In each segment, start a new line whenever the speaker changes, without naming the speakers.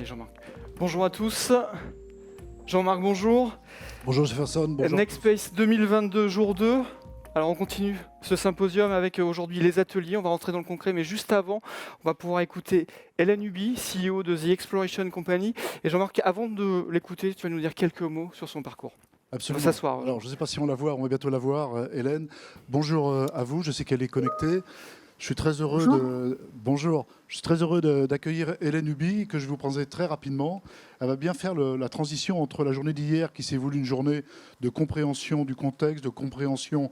Et Jean-Marc. Bonjour à tous. Jean-Marc, bonjour.
Bonjour Jefferson, bonjour.
Nextspace 2022, jour 2. Alors on continue ce symposium avec aujourd'hui les ateliers. On va rentrer dans le concret, mais juste avant, on va pouvoir écouter Hélène Huby, CEO de The Exploration Company. Et Jean-Marc, avant de l'écouter, tu vas nous dire quelques mots sur son parcours.
Absolument.
On va s'asseoir.
Alors je ne sais pas si on la voit, on va bientôt la voir, Hélène. Bonjour à vous, je sais qu'elle est connectée. Je suis très heureux d'accueillir Hélène Huby, que je vais vous présenter très rapidement. Elle va bien faire la transition entre la journée d'hier, qui s'est voulue une journée de compréhension du contexte, de compréhension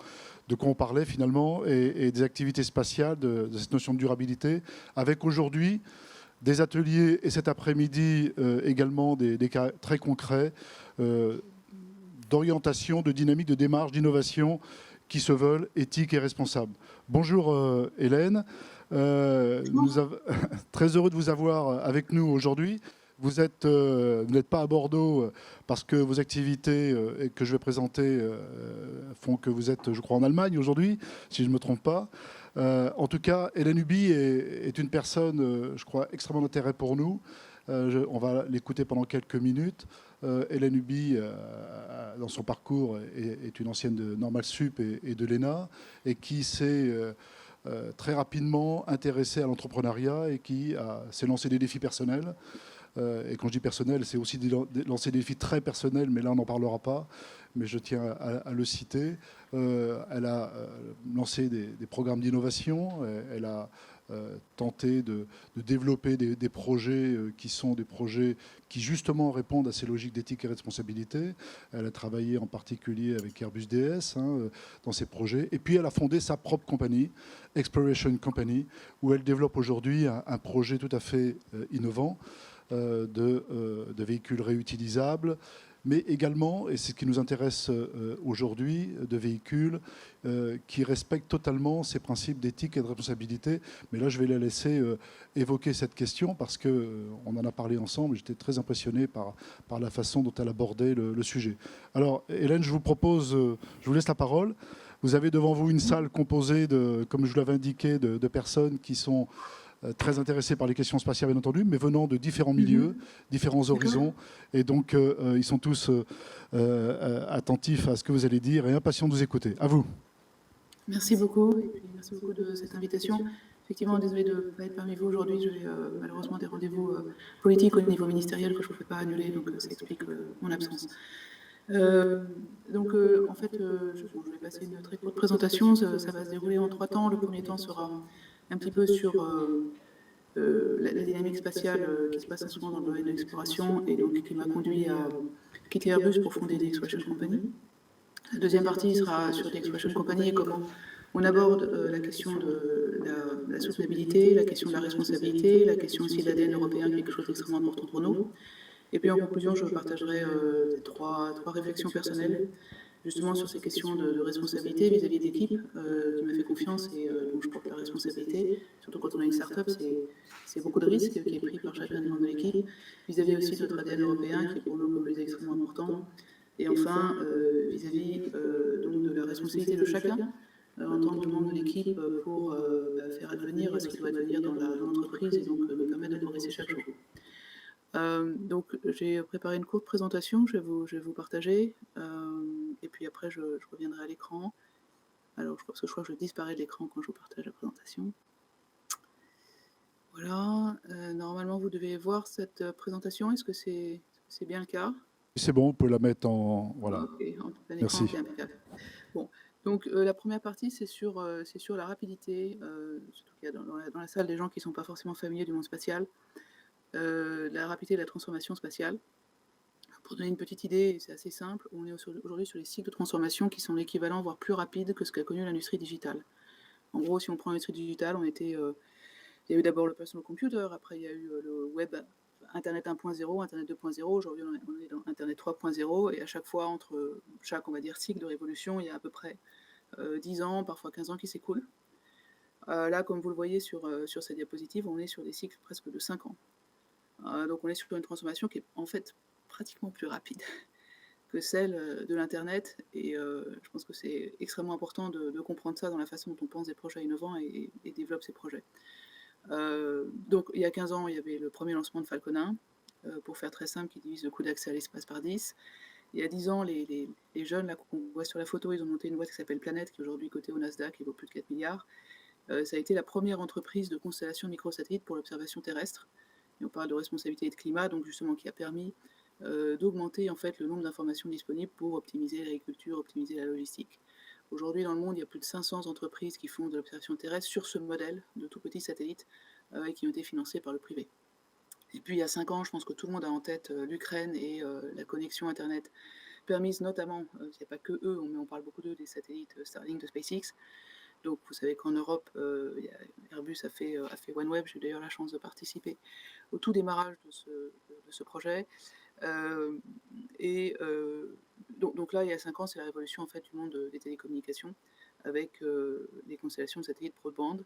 de quoi on parlait finalement, et des activités spatiales, de cette notion de durabilité, avec aujourd'hui des ateliers et cet après-midi également des cas très concrets d'orientation, de dynamique, de démarche, d'innovation qui se veulent éthiques et responsables. Bonjour Hélène, très heureux de vous avoir avec nous aujourd'hui. Vous n'êtes pas à Bordeaux parce que vos activités que je vais présenter font que vous êtes, je crois, en Allemagne aujourd'hui, si je ne me trompe pas. En tout cas, Hélène Huby est une personne, je crois, extrêmement d'intérêt pour nous. On va l'écouter pendant quelques minutes. Hélène Huby, dans son parcours, est une ancienne de Normal Sup et de l'ENA, et qui s'est très rapidement intéressée à l'entrepreneuriat et qui s'est lancé des défis personnels. Et quand je dis personnel, c'est aussi lancer des défis très personnels, mais là on n'en parlera pas, mais je tiens à le citer. Elle a lancé des programmes d'innovation, elle a tenté de développer des projets qui sont des projets qui justement répondent à ces logiques d'éthique et responsabilité. Elle a travaillé en particulier avec Airbus DS dans ces projets. Et puis elle a fondé sa propre compagnie, Exploration Company, où elle développe aujourd'hui un projet tout à fait innovant de véhicules réutilisables, mais également, et c'est ce qui nous intéresse aujourd'hui, de véhicules qui respectent totalement ces principes d'éthique et de responsabilité. Mais là, je vais la laisser évoquer cette question parce qu'on en a parlé ensemble. J'étais très impressionné par la façon dont elle abordait le sujet. Alors, Hélène, je vous laisse la parole. Vous avez devant vous une salle composée comme je vous l'avais indiqué, de personnes qui sont très intéressés par les questions spatiales, bien entendu, mais venant de différents milieux, différents horizons. Et donc, ils sont tous attentifs à ce que vous allez dire et impatients de vous écouter. À vous.
Merci beaucoup. Et puis, merci beaucoup de cette invitation. Effectivement, désolé de ne pas être parmi vous aujourd'hui. J'ai malheureusement des rendez-vous politiques au niveau ministériel que je ne pouvais pas annuler, donc ça explique mon absence. En fait, je vais passer une très courte présentation. Ça va se dérouler en 3 temps. Le premier temps sera un petit peu sur la dynamique spatiale qui se passe souvent dans le domaine de l'exploration et donc qui m'a conduit à quitter Airbus pour fonder The Exploration Company. La deuxième partie sera sur The Exploration Company et comment on aborde la question de la soutenabilité, la question de la responsabilité, la question aussi de l'ADN européen, quelque chose d'extrêmement important pour nous. Et puis en conclusion, je partagerai trois réflexions personnelles justement sur ces questions de responsabilité vis-à-vis d'équipe qui m'a fait confiance et dont je porte la responsabilité. Surtout quand on a une start-up, c'est beaucoup de risques qui est pris par chacun des membres de l'équipe, vis-à-vis aussi de notre ADN européen qui est pour nous, comme je disais, extrêmement important. Et enfin, vis-à-vis donc de la responsabilité de chacun en tant que membre de l'équipe pour faire advenir ce qui doit advenir dans l'entreprise et donc nous permettre de progresser chaque jour. Donc j'ai préparé une courte présentation, je vais vous partager, et puis après je reviendrai à l'écran. Alors je crois que je disparais de l'écran quand je vous partage la présentation. Voilà, normalement vous devez voir cette présentation, est-ce que c'est bien le cas?
C'est bon, on peut la mettre en... Voilà.
Okay, en plein écran.
Merci.
Bien impeccable. Bon, donc la première partie c'est sur la rapidité, surtout qu'il y a dans la salle des gens qui ne sont pas forcément familiers du monde spatial. La rapidité de la transformation spatiale. Pour donner une petite idée, c'est assez simple, on est aujourd'hui sur les cycles de transformation qui sont l'équivalent, voire plus rapides que ce qu'a connu l'industrie digitale. En gros, si on prend l'industrie digitale, il y a eu d'abord le personal computer, après il y a eu le web, Internet 1.0, Internet 2.0, aujourd'hui on est dans Internet 3.0, et à chaque fois, entre chaque, on va dire, cycle de révolution, il y a à peu près 10 ans, parfois 15 ans qui s'écoulent. Là, comme vous le voyez sur cette diapositive, on est sur des cycles presque de 5 ans. Donc on est sur une transformation qui est en fait pratiquement plus rapide que celle de l'Internet, et je pense que c'est extrêmement important de comprendre ça dans la façon dont on pense des projets innovants et développe ces projets. Donc il y a 15 ans, il y avait le premier lancement de Falcon 1, pour faire très simple, qui divise le coût d'accès à l'espace par 10. Il y a 10 ans, les jeunes là, qu'on voit sur la photo, ils ont monté une boîte qui s'appelle Planète, qui est aujourd'hui cotée au Nasdaq et vaut plus de 4 milliards. Ça a été la première entreprise de constellation de microsatellites pour l'observation terrestre. Et on parle de responsabilité et de climat, donc justement qui a permis d'augmenter en fait le nombre d'informations disponibles pour optimiser l'agriculture, optimiser la logistique. Aujourd'hui, dans le monde, il y a plus de 500 entreprises qui font de l'observation terrestre sur ce modèle de tout petits satellites et qui ont été financés par le privé. Et puis, il y a 5 ans, je pense que tout le monde a en tête l'Ukraine et la connexion Internet permise notamment, il n'y a pas que eux, mais on parle beaucoup d'eux, des satellites Starlink de SpaceX. Donc, vous savez qu'en Europe, Airbus a fait OneWeb. J'ai eu d'ailleurs la chance de participer au tout démarrage de ce projet. Donc là, il y a 5 ans, c'est la révolution en fait, du monde des télécommunications avec les constellations de satellites broadband.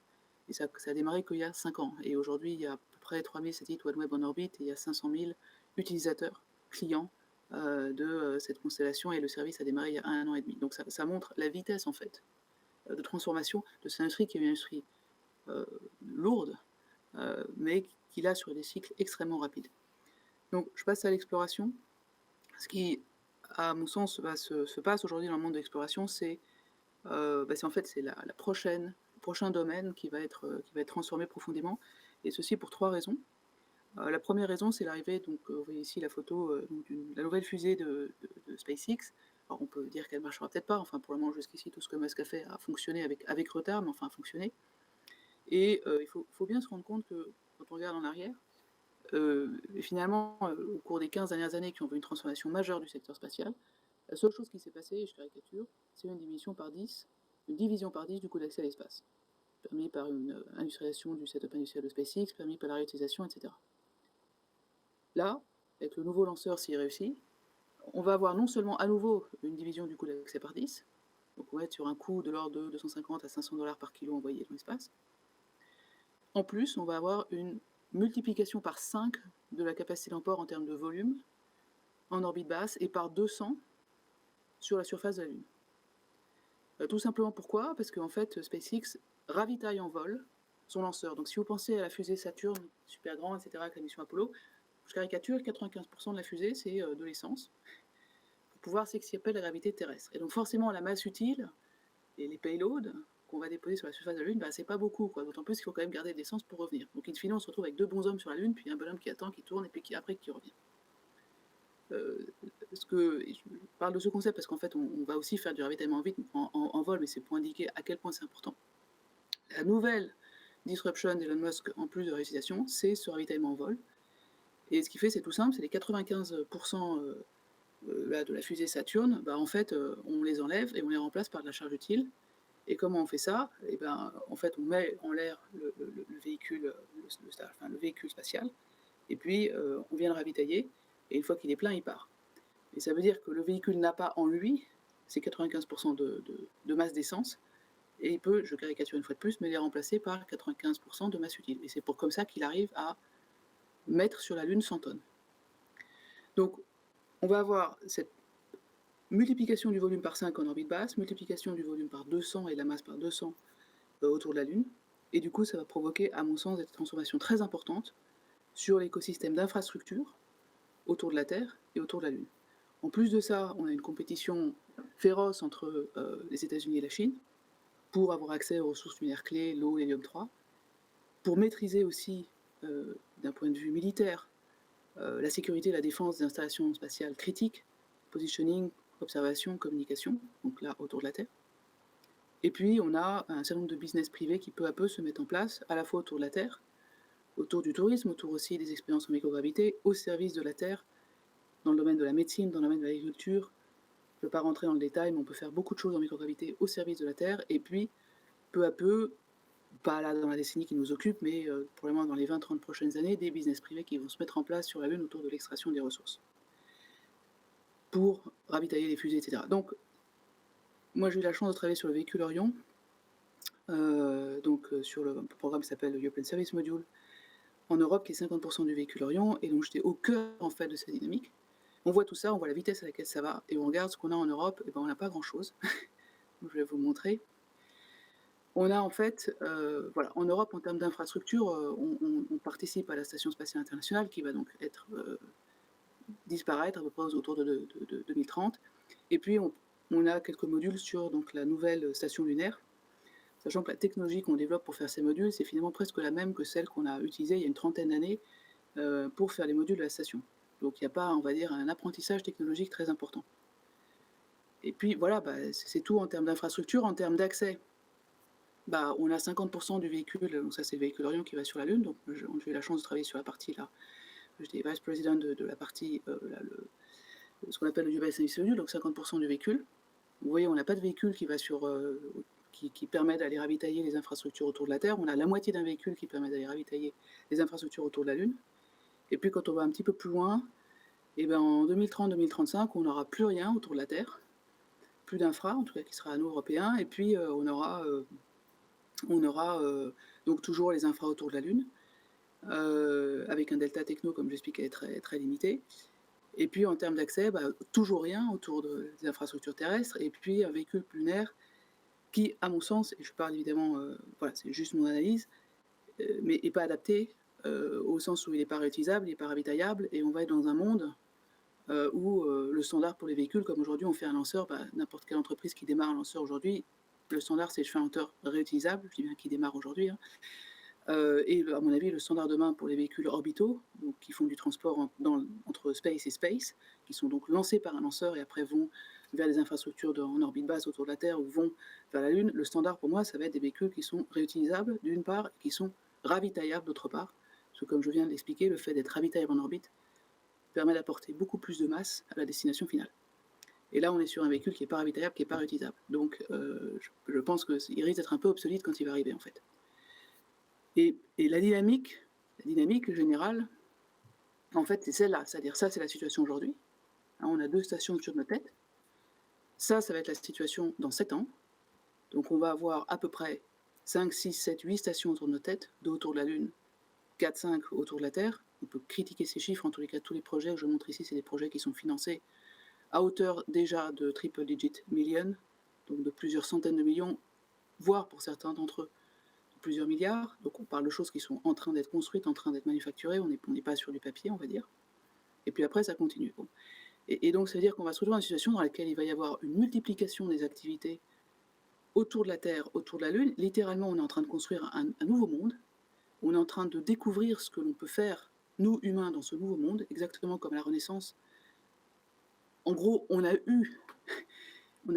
Et ça a démarré qu'il y a 5 ans. Et aujourd'hui, il y a à peu près 3000 satellites OneWeb en orbite et il y a 500 000 utilisateurs, clients de cette constellation. Et le service a démarré il y a 1 an et demi. Donc ça montre la vitesse en fait de transformation de cette industrie qui est une industrie lourde, mais qui là sur des cycles extrêmement rapides. Donc je passe à l'exploration. Ce qui, à mon sens, se passe aujourd'hui dans le monde de l'exploration, c'est en fait c'est le prochain domaine qui va être transformé profondément, et ceci pour 3 raisons. La première raison, c'est l'arrivée, donc vous voyez ici la photo de la nouvelle fusée de SpaceX. Alors on peut dire qu'elle ne marchera peut-être pas, enfin pour le moment jusqu'ici tout ce que Musk a fait a fonctionné avec retard, mais enfin a fonctionné. Et il faut bien se rendre compte que quand on regarde en arrière, finalement, au cours des 15 dernières années qui ont vu une transformation majeure du secteur spatial, la seule chose qui s'est passée, et je caricature, c'est une division par 10 du coût d'accès à l'espace, permis par une industrialisation du setup industriel de SpaceX, permis par la réutilisation, etc. Là, avec le nouveau lanceur, s'il réussit, on va avoir non seulement à nouveau une division du coût d'accès par 10, donc on va être sur un coût de l'ordre de 250 à 500 $ par kilo envoyé dans l'espace. En plus, on va avoir une multiplication par 5 de la capacité d'emport en termes de volume en orbite basse et par 200 sur la surface de la Lune. Tout simplement pourquoi ? Parce qu'en fait, SpaceX ravitaille en vol son lanceur. Donc si vous pensez à la fusée Saturn, super grande, etc., avec la mission Apollo, je caricature, 95% de la fusée, c'est de l'essence, pour pouvoir s'extirper de la gravité terrestre. Et donc forcément, la masse utile et les payloads qu'on va déposer sur la surface de la Lune, c'est pas beaucoup, quoi. D'autant plus qu'il faut quand même garder de l'essence pour revenir. Donc in fine, on se retrouve avec 2 bonshommes sur la Lune, puis un bonhomme qui attend, qui tourne, et puis après qui revient. Je parle de ce concept parce qu'en fait, on va aussi faire du ravitaillement vite en vol, mais c'est pour indiquer à quel point c'est important. La nouvelle disruption d'Elon Musk, en plus de réalisation, c'est ce ravitaillement en vol. Et ce qu'il fait, c'est tout simple, c'est les 95% de la fusée Saturn, en fait, on les enlève et on les remplace par de la charge utile. Et comment on fait ça ? En fait, on met en l'air le véhicule spatial, et puis on vient le ravitailler, et une fois qu'il est plein, il part. Et ça veut dire que le véhicule n'a pas en lui ces 95% de masse d'essence, et il peut, je caricature une fois de plus, mais les remplacer par 95% de masse utile. Et c'est comme ça qu'il arrive à mettre sur la Lune 100 tonnes. Donc, on va avoir cette multiplication du volume par 5 en orbite basse, multiplication du volume par 200 et la masse par 200 autour de la Lune, et du coup, ça va provoquer, à mon sens, des transformations très importantes sur l'écosystème d'infrastructures autour de la Terre et autour de la Lune. En plus de ça, on a une compétition féroce entre les États-Unis et la Chine pour avoir accès aux ressources lunaires clés, l'eau, l'hélium-3, pour maîtriser aussi, d'un point de vue militaire, la sécurité et la défense des installations spatiales critiques, positioning, observation, communication, donc là, autour de la Terre. Et puis, on a un certain nombre de business privés qui peu à peu se mettent en place, à la fois autour de la Terre, autour du tourisme, autour aussi des expériences en microgravité, au service de la Terre, dans le domaine de la médecine, dans le domaine de l'agriculture. Je ne vais pas rentrer dans le détail, mais on peut faire beaucoup de choses en microgravité au service de la Terre. Et puis, peu à peu, pas là dans la décennie qui nous occupe, mais probablement dans les 20-30 prochaines années, des business privés qui vont se mettre en place sur la Lune autour de l'extraction des ressources pour ravitailler les fusées, etc. Donc, moi j'ai eu la chance de travailler sur le véhicule Orion, sur le programme qui s'appelle le European Service Module en Europe, qui est 50% du véhicule Orion, et donc j'étais au cœur en fait de cette dynamique. On voit tout ça, on voit la vitesse à laquelle ça va, et on regarde ce qu'on a en Europe, et on n'a pas grand-chose. Je vais vous montrer. On a en fait, voilà, en Europe, en termes d'infrastructure, on participe à la Station spatiale internationale qui va donc être, disparaître à peu près aux autour de 2030 et puis on a quelques modules sur donc la nouvelle station lunaire, sachant que la technologie qu'on développe pour faire ces modules, c'est finalement presque la même que celle qu'on a utilisée il y a une trentaine d'années, pour faire les modules de la station. Donc il y a pas, on va dire, un apprentissage technologique très important. Et puis voilà, bah, c'est tout en termes d'infrastructure. En termes d'accès, bah, on a 50 du véhicule, donc ça c'est le véhicule Orion qui va sur la Lune, donc j'ai eu la chance de travailler sur la partie là, j'étais vice président de la partie, là, ce qu'on appelle le Dubai Service Module, donc 50 du véhicule. Vous voyez, on n'a pas de véhicule qui va sur, qui permet d'aller ravitailler les infrastructures autour de la Terre. On a la moitié d'un véhicule qui permet d'aller ravitailler les infrastructures autour de la Lune. Et puis quand on va un petit peu plus loin, et ben en 2030-2035, on n'aura plus rien autour de la Terre, plus d'infra, en tout cas qui sera à nous européens, et puis on aura donc toujours les infras autour de la Lune, avec un delta techno, comme j'expliquais, très, très limité. Et puis en termes d'accès, bah, toujours rien autour des infrastructures terrestres, et puis un véhicule lunaire qui, à mon sens, et je parle évidemment, voilà, c'est juste mon analyse, mais n'est pas adapté au sens où il n'est pas réutilisable, il n'est pas ravitaillable, et on va être dans un monde où le standard pour les véhicules, comme aujourd'hui on fait un lanceur, bah, n'importe quelle entreprise qui démarre un lanceur aujourd'hui, le standard c'est je fais un lanceur réutilisable, je dis bien qui démarre aujourd'hui, hein. Et à mon avis, le standard demain pour les véhicules orbitaux, donc qui font du transport entre space et space, qui sont donc lancés par un lanceur et après vont vers des infrastructures en orbite basse autour de la Terre ou vont vers la Lune, le standard pour moi, ça va être des véhicules qui sont réutilisables d'une part et qui sont ravitaillables d'autre part. Parce que comme je viens de l'expliquer, le fait d'être ravitaillable en orbite permet d'apporter beaucoup plus de masse à la destination finale. Et là, on est sur un véhicule qui n'est pas ravitaillable, qui n'est pas réutilisable. Donc je pense qu'il risque d'être un peu obsolète quand il va arriver en fait. Et la dynamique générale, en fait, c'est celle-là. C'est-à-dire, ça, c'est la situation aujourd'hui. Hein, on a 2 stations sur nos têtes. Ça va être la situation dans 7 ans. Donc, on va avoir à peu près 5, 6, 7, 8 stations autour de nos têtes, 2 autour de la Lune, 4, 5 autour de la Terre. On peut critiquer ces chiffres. En tous les cas, tous les projets que je montre ici, c'est des projets qui sont financés à hauteur déjà de triple digit million, donc de plusieurs centaines de millions, voire pour certains d'entre eux, plusieurs milliards. Donc on parle de choses qui sont en train d'être construites, en train d'être manufacturées, on n'est pas sur du papier, on va dire. Et puis après, ça continue. Bon. Et donc ça veut dire qu'on va se retrouver dans une situation dans laquelle il va y avoir une multiplication des activités autour de la Terre, autour de la Lune. Littéralement, on est en train de construire un nouveau monde. On est en train de découvrir ce que l'on peut faire, nous, humains, dans ce nouveau monde, exactement comme à la Renaissance. En gros, on a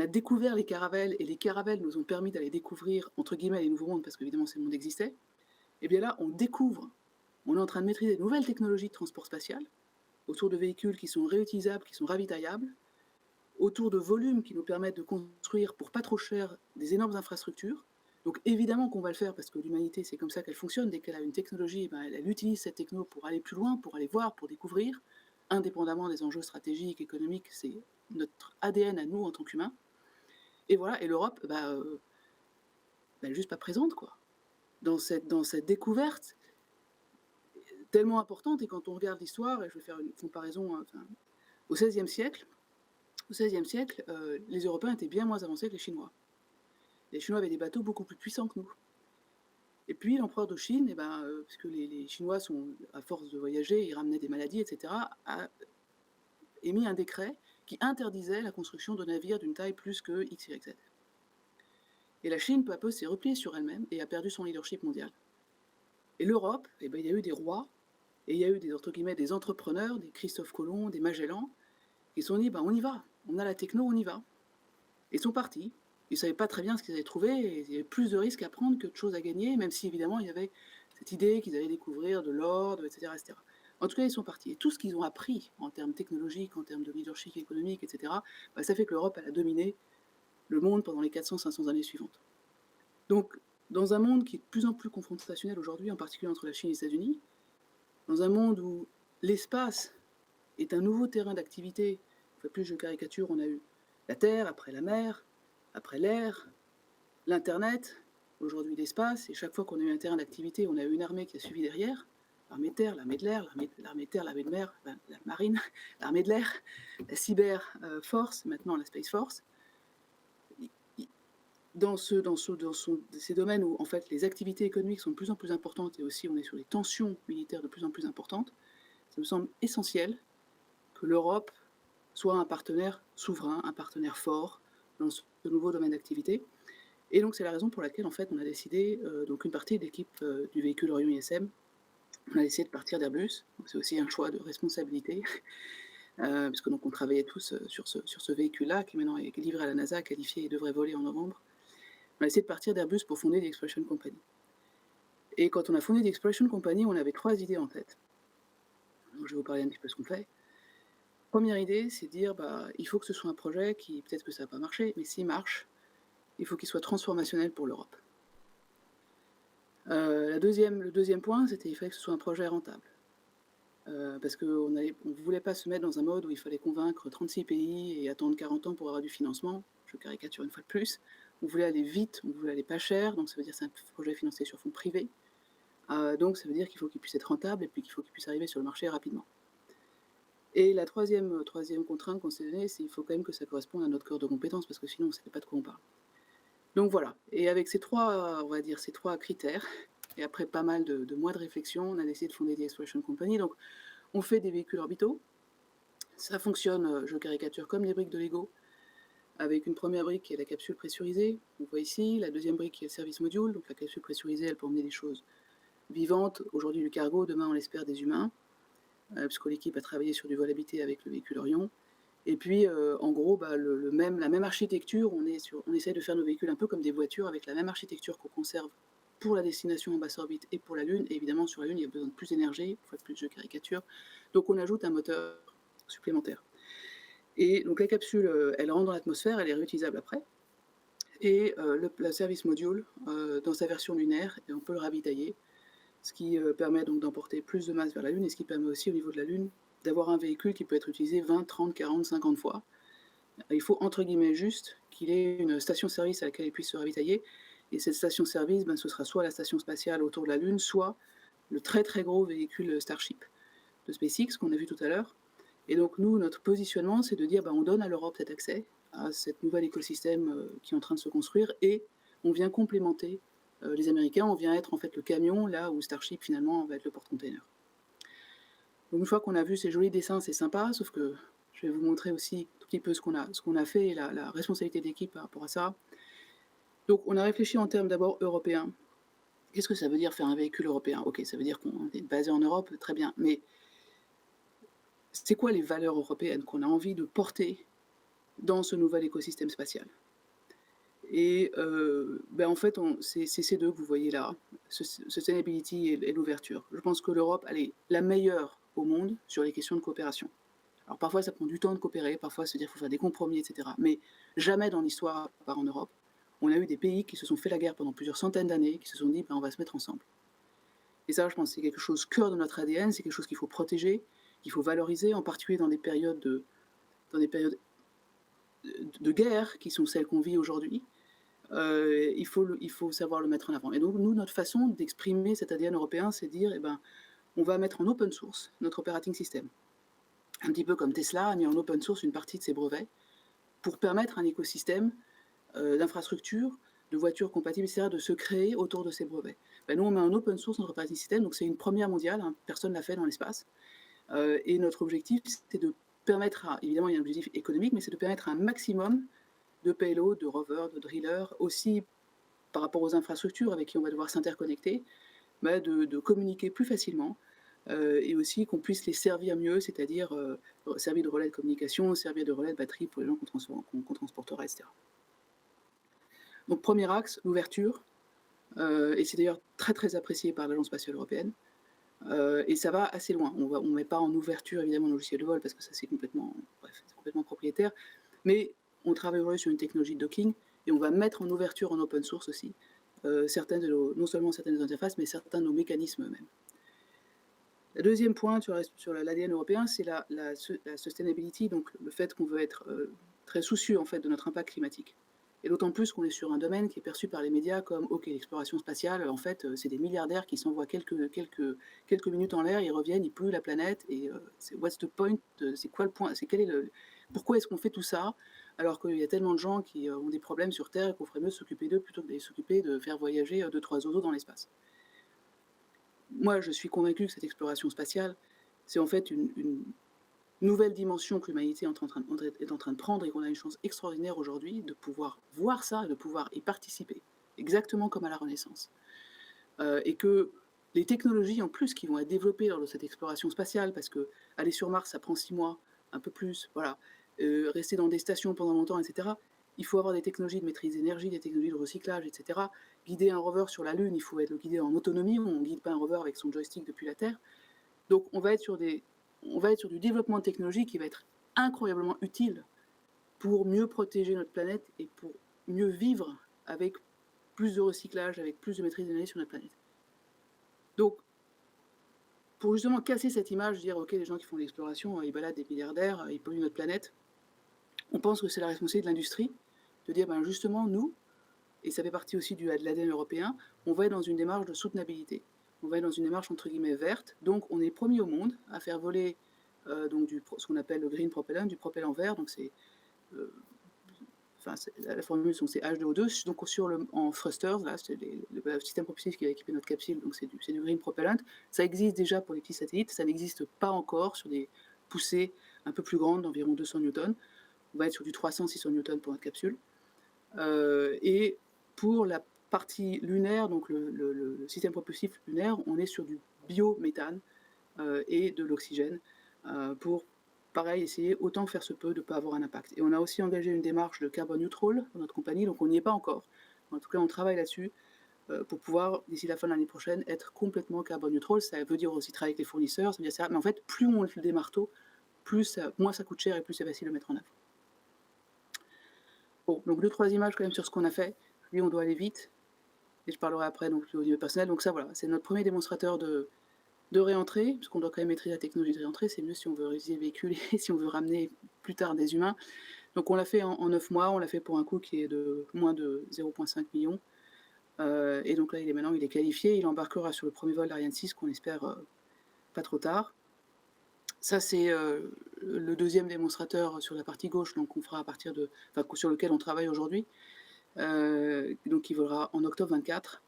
découvert les caravelles, et les caravelles nous ont permis d'aller découvrir, entre guillemets, les nouveaux mondes, parce qu'évidemment, ces mondes existaient. Et bien là, on découvre, on est en train de maîtriser de nouvelles technologies de transport spatial, autour de véhicules qui sont réutilisables, qui sont ravitaillables, autour de volumes qui nous permettent de construire pour pas trop cher des énormes infrastructures. Donc évidemment qu'on va le faire parce que l'humanité, c'est comme ça qu'elle fonctionne. Dès qu'elle a une technologie, ben, elle utilise cette techno pour aller plus loin, pour aller voir, pour découvrir, indépendamment des enjeux stratégiques, économiques, c'est notre ADN à nous en tant qu'humains. Et voilà, et l'Europe, elle n'est juste pas présente, quoi. Dans cette découverte tellement importante, et quand on regarde l'histoire, et je vais faire une comparaison, au XVIe siècle, les Européens étaient bien moins avancés que les Chinois. Les Chinois avaient des bateaux beaucoup plus puissants que nous. Et puis l'empereur de Chine, puisque les Chinois sont, à force de voyager, ils ramenaient des maladies, etc., a émis un décret qui interdisait la construction de navires d'une taille plus que X, Y, Z. Et la Chine, peu à peu, s'est repliée sur elle-même et a perdu son leadership mondial. Et l'Europe, il y a eu des rois, et il y a eu entre guillemets, des entrepreneurs, des Christophe Colomb, des Magellan, qui se sont dit, on y va, on a la techno, on y va. Et ils sont partis. Ils ne savaient pas très bien ce qu'ils avaient trouvé, et il y avait plus de risques à prendre que de choses à gagner, même si évidemment il y avait cette idée qu'ils allaient découvrir de l'ordre, etc., etc. En tout cas, ils sont partis. Et tout ce qu'ils ont appris en termes technologiques, en termes de leadership économique, etc., ça fait que l'Europe, elle a dominé le monde pendant les 400-500 années suivantes. Donc, dans un monde qui est de plus en plus confrontationnel aujourd'hui, en particulier entre la Chine et les États-Unis, dans un monde où l'espace est un nouveau terrain d'activité, une fois plus je caricature, on a eu la Terre, après la mer, après l'air, l'Internet, aujourd'hui l'espace, et chaque fois qu'on a eu un terrain d'activité, on a eu une armée qui a suivi derrière, l'armée de terre, l'armée de l'air, l'armée de terre, l'armée de mer, la marine, l'armée de l'air, la cyber force, maintenant la Space Force. ces domaines où en fait les activités économiques sont de plus en plus importantes et aussi on est sur des tensions militaires de plus en plus importantes, ça me semble essentiel que l'Europe soit un partenaire souverain, un partenaire fort dans ce nouveau domaine d'activité. Et donc c'est la raison pour laquelle en fait on a décidé, donc une partie de l'équipe du véhicule Orion ISM, on a décidé de partir d'Airbus. Donc c'est aussi un choix de responsabilité, puisque donc on travaillait tous sur ce véhicule-là qui maintenant est livré à la NASA, qualifié et devrait voler en novembre. On a essayé de partir d'Airbus pour fonder The Exploration Company. Et quand on a fondé The Exploration Company, on avait 3 idées en tête. Donc je vais vous parler un petit peu de ce qu'on fait. Première idée, c'est de dire il faut que ce soit un projet qui, peut-être que ça va pas marcher, mais s'il marche, il faut qu'il soit transformationnel pour l'Europe. Le deuxième point, c'était qu'il fallait que ce soit un projet rentable. Parce qu'on ne voulait pas se mettre dans un mode où il fallait convaincre 36 pays et attendre 40 ans pour avoir du financement. Je caricature une fois de plus. On voulait aller vite, on voulait aller pas cher, donc ça veut dire que c'est un projet financé sur fonds privés. Donc ça veut dire qu'il faut qu'il puisse être rentable et puis qu'il faut qu'il puisse arriver sur le marché rapidement. Et la troisième contrainte qu'on s'est donnée, c'est qu'il faut quand même que ça corresponde à notre cœur de compétences, parce que sinon on ne sait pas de quoi on parle. Donc voilà, et avec ces trois critères, et après pas mal de mois de réflexion, on a décidé de fonder The Exploration Company. Donc on fait des véhicules orbitaux, ça fonctionne, je caricature, comme les briques de Lego, avec une première brique qui est la capsule pressurisée, on voit ici, la deuxième brique qui est le service module, donc la capsule pressurisée, elle peut emmener des choses vivantes, aujourd'hui du cargo, demain on l'espère des humains, puisque l'équipe a travaillé sur du vol habité avec le véhicule Orion. Et puis, en gros, la même architecture, on essaie de faire nos véhicules un peu comme des voitures, avec la même architecture qu'on conserve pour la destination en basse orbite et pour la Lune. Et évidemment, sur la Lune, il y a besoin de plus d'énergie, une fois de plus, je caricature. Donc, on ajoute un moteur supplémentaire. Et donc, la capsule, elle rentre dans l'atmosphère, elle est réutilisable après. Et le service module, dans sa version lunaire, on peut le ravitailler, ce qui permet donc d'emporter plus de masse vers la Lune, et ce qui permet aussi, au niveau de la Lune, d'avoir un véhicule qui peut être utilisé 20, 30, 40, 50 fois. Il faut, entre guillemets, juste qu'il ait une station-service à laquelle il puisse se ravitailler. Et cette station-service, ce sera soit la station spatiale autour de la Lune, soit le très très gros véhicule Starship de SpaceX qu'on a vu tout à l'heure. Et donc nous, notre positionnement, c'est de dire on donne à l'Europe cet accès à cet nouvel écosystème qui est en train de se construire, et on vient complémenter les Américains, on vient être en fait le camion, là où Starship finalement va être le porte-container. Donc une fois qu'on a vu ces jolis dessins, c'est sympa, sauf que je vais vous montrer aussi un tout petit peu ce qu'on a fait et la responsabilité d'équipe par rapport à ça. Donc on a réfléchi en termes d'abord européens. Qu'est-ce que ça veut dire faire un véhicule européen? Ok, ça veut dire qu'on est basé en Europe, très bien, mais c'est quoi les valeurs européennes qu'on a envie de porter dans ce nouvel écosystème spatial? Et en fait, c'est ces deux que vous voyez là, sustainability et l'ouverture. Je pense que l'Europe, elle est la meilleure au monde sur les questions de coopération. Alors parfois, ça prend du temps de coopérer, parfois, se dire qu'il faut faire des compromis, etc. Mais jamais dans l'histoire, à part en Europe, on a eu des pays qui se sont fait la guerre pendant plusieurs centaines d'années, qui se sont dit, on va se mettre ensemble. Et ça, je pense que c'est quelque chose cœur de notre ADN, c'est quelque chose qu'il faut protéger, qu'il faut valoriser, en particulier dans des périodes de guerre, qui sont celles qu'on vit aujourd'hui. Il faut savoir le mettre en avant. Et donc, nous, notre façon d'exprimer cet ADN européen, c'est de dire, on va mettre en open source notre operating system. Un petit peu comme Tesla a mis en open source une partie de ses brevets pour permettre un écosystème d'infrastructures, de voitures compatibles, etc., de se créer autour de ces brevets. Nous, on met en open source notre operating system, donc c'est une première mondiale, personne ne l'a fait dans l'espace. Et notre objectif, c'est de permettre évidemment, il y a un objectif économique, mais c'est de permettre un maximum de payloads, de rovers, de drillers, aussi par rapport aux infrastructures avec qui on va devoir s'interconnecter, de communiquer plus facilement, et aussi qu'on puisse les servir mieux, c'est-à-dire servir de relais de communication, servir de relais de batterie pour les gens qu'on transportera, etc. Donc premier axe, l'ouverture, et c'est d'ailleurs très très apprécié par l'Agence spatiale européenne, et ça va assez loin. On ne met pas en ouverture évidemment le logiciel de vol parce que ça c'est complètement propriétaire, mais on travaille aujourd'hui sur une technologie de docking et on va mettre en ouverture en open source aussi non seulement certaines interfaces, mais certains de nos mécanismes eux-mêmes. Le deuxième point sur l'ADN européen, c'est la sustainability, donc le fait qu'on veut être très soucieux en fait de notre impact climatique. Et d'autant plus qu'on est sur un domaine qui est perçu par les médias comme l'exploration spatiale, en fait, c'est des milliardaires qui s'envoient quelques minutes en l'air, ils reviennent, ils polluent la planète, et what's the point, c'est quoi le point, pourquoi est-ce qu'on fait tout ça? alors qu'il y a tellement de gens qui ont des problèmes sur Terre et qu'on ferait mieux de s'occuper d'eux plutôt que d'aller s'occuper de faire voyager 2-3 oiseaux dans l'espace. Moi, je suis convaincue que cette exploration spatiale, c'est en fait une nouvelle dimension que l'humanité est en train de prendre et qu'on a une chance extraordinaire aujourd'hui de pouvoir voir ça et de pouvoir y participer, exactement comme à la Renaissance. Et que les technologies en plus qui vont être développées lors de cette exploration spatiale, parce que aller sur Mars, ça prend 6 mois, un peu plus, voilà, rester dans des stations pendant longtemps, etc. Il faut avoir des technologies de maîtrise d'énergie, des technologies de recyclage, etc. Guider un rover sur la Lune, il faut être guidé en autonomie, on ne guide pas un rover avec son joystick depuis la Terre. Donc on va être sur du développement de technologie qui va être incroyablement utile pour mieux protéger notre planète et pour mieux vivre avec plus de recyclage, avec plus de maîtrise d'énergie sur notre planète. Donc, pour justement casser cette image, dire ok, les gens qui font de l'exploration, ils baladent des milliardaires, ils polluent notre planète, on pense que c'est la responsabilité de l'industrie de dire ben justement nous, et ça fait partie aussi de l'ADN européen, on va être dans une démarche de soutenabilité. On va être dans une démarche entre guillemets verte, donc on est premier au monde à faire voler donc ce qu'on appelle le green propellant, du propellant vert, donc c'est la formule c'est H2O2, donc en thrusters, là, c'est le système propulsif qui va équiper notre capsule, donc c'est du green propellant. Ça existe déjà pour les petits satellites, ça n'existe pas encore sur des poussées un peu plus grandes, d'environ 200 newtons. On va être sur du 300-600 newtons pour notre capsule. Et pour la partie lunaire, donc le système propulsif lunaire, on est sur du biométhane et de l'oxygène pour pareil, essayer autant que faire se peut de ne pas avoir un impact. Et on a aussi engagé une démarche de carbone neutral dans notre compagnie, donc on n'y est pas encore. En tout cas, on travaille là-dessus pour pouvoir, d'ici la fin de l'année prochaine, être complètement carbone neutral. Ça veut dire aussi travailler avec les fournisseurs, ça veut dire ça. Mais en fait, plus on le démarteau, moins ça coûte cher et plus c'est facile de mettre en œuvre. Bon, donc 2-3 images quand même sur ce qu'on a fait. Lui, on doit aller vite. Et je parlerai après donc, au niveau personnel. Donc ça, voilà, c'est notre premier démonstrateur de réentrée, parce qu'on doit quand même maîtriser la technologie de réentrée, c'est mieux si on veut réutiliser le véhicule et si on veut ramener plus tard des humains. Donc on l'a fait en 9 mois, on l'a fait pour un coût qui est de moins de 0,5 millions. Et donc là, il est qualifié, il embarquera sur le premier vol d'Ariane 6 qu'on espère pas trop tard. Ça, c'est le deuxième démonstrateur sur la partie gauche, donc on fera sur lequel on travaille aujourd'hui. Donc qui volera en octobre 24.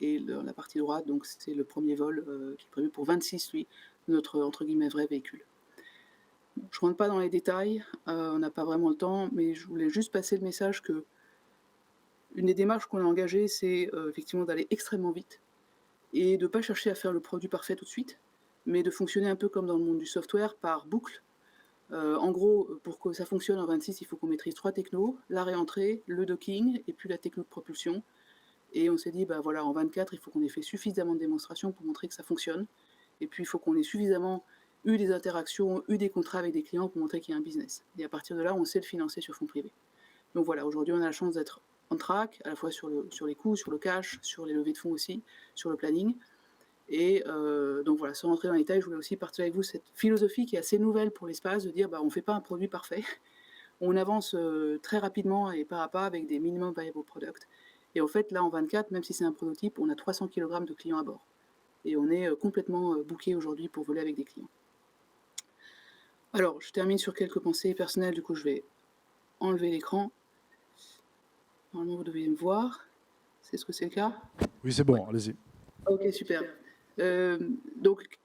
Et la partie droite, donc c'est le premier vol qui est prévu pour 26, lui, notre entre guillemets vrai véhicule. Je ne rentre pas dans les détails, on n'a pas vraiment le temps, mais je voulais juste passer le message que une des démarches qu'on a engagées, c'est effectivement d'aller extrêmement vite et de ne pas chercher à faire le produit parfait tout de suite, mais de fonctionner un peu comme dans le monde du software par boucle. En gros, pour que ça fonctionne en 26, il faut qu'on maîtrise 3 technos, la réentrée, le docking et puis la techno de propulsion. Et on s'est dit, bah voilà, en 24, il faut qu'on ait fait suffisamment de démonstrations pour montrer que ça fonctionne. Et puis, il faut qu'on ait suffisamment eu des interactions, eu des contrats avec des clients pour montrer qu'il y a un business. Et à partir de là, on sait le financer sur fonds privés. Donc voilà, aujourd'hui, on a la chance d'être on track, à la fois sur les coûts, sur le cash, sur les levées de fonds aussi, sur le planning. Et donc voilà, sans rentrer dans les détails, je voulais aussi partager avec vous cette philosophie qui est assez nouvelle pour l'espace, de dire, bah, on ne fait pas un produit parfait. On avance très rapidement et pas à pas avec des minimum viable products. Et en fait, là, en 24, même si c'est un prototype, on a 300 kg de clients à bord. Et on est complètement booké aujourd'hui pour voler avec des clients. Alors, je termine sur quelques pensées personnelles. Du coup, je vais enlever l'écran. Normalement, vous devez me voir. C'est ce que c'est le cas?
Oui, c'est bon, allez-y.
Ok, super. Donc,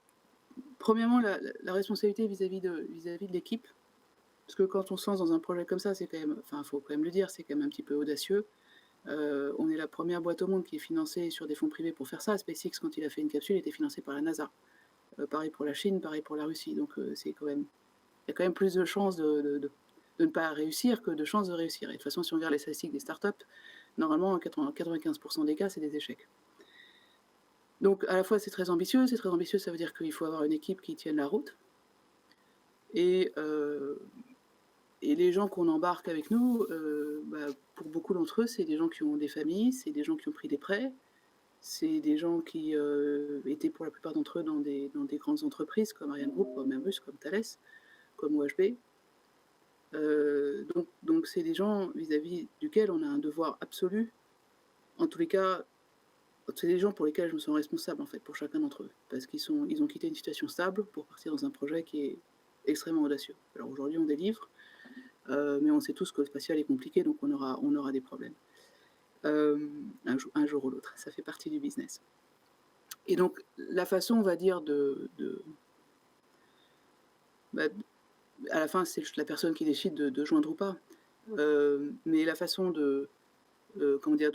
premièrement, la responsabilité vis-à-vis de l'équipe. Parce que quand on se lance dans un projet comme ça, c'est quand même, enfin, il faut quand même le dire, c'est quand même un petit peu audacieux. On est la première boîte au monde qui est financée sur des fonds privés pour faire ça. SpaceX, quand il a fait une capsule, était financé par la NASA. Pareil pour la Chine, pareil pour la Russie. Donc c'est quand même, il y a quand même plus de chances de ne pas réussir que de chances de réussir. Et de toute façon, si on regarde les statistiques des startups, normalement, 95% des cas, c'est des échecs. Donc à la fois, c'est très ambitieux. C'est très ambitieux, ça veut dire qu'il faut avoir une équipe qui tienne la route. Et les gens qu'on embarque avec nous, pour beaucoup d'entre eux, c'est des gens qui ont des familles, c'est des gens qui ont pris des prêts, c'est des gens qui étaient pour la plupart d'entre eux dans des grandes entreprises comme Ariane Group, comme Airbus, comme Thales, comme OHB. Donc c'est des gens vis-à-vis duquel on a un devoir absolu. En tous les cas, c'est des gens pour lesquels je me sens responsable en fait, pour chacun d'entre eux, parce qu'ils ont quitté une situation stable pour partir dans un projet qui est extrêmement audacieux. Alors aujourd'hui, on délivre. mais on sait tous que le spatial est compliqué, donc on aura des problèmes. Un jour ou l'autre, ça fait partie du business. Et donc la façon, on va dire, bah, à la fin, c'est la personne qui décide de joindre ou pas. Mais la façon comment dire,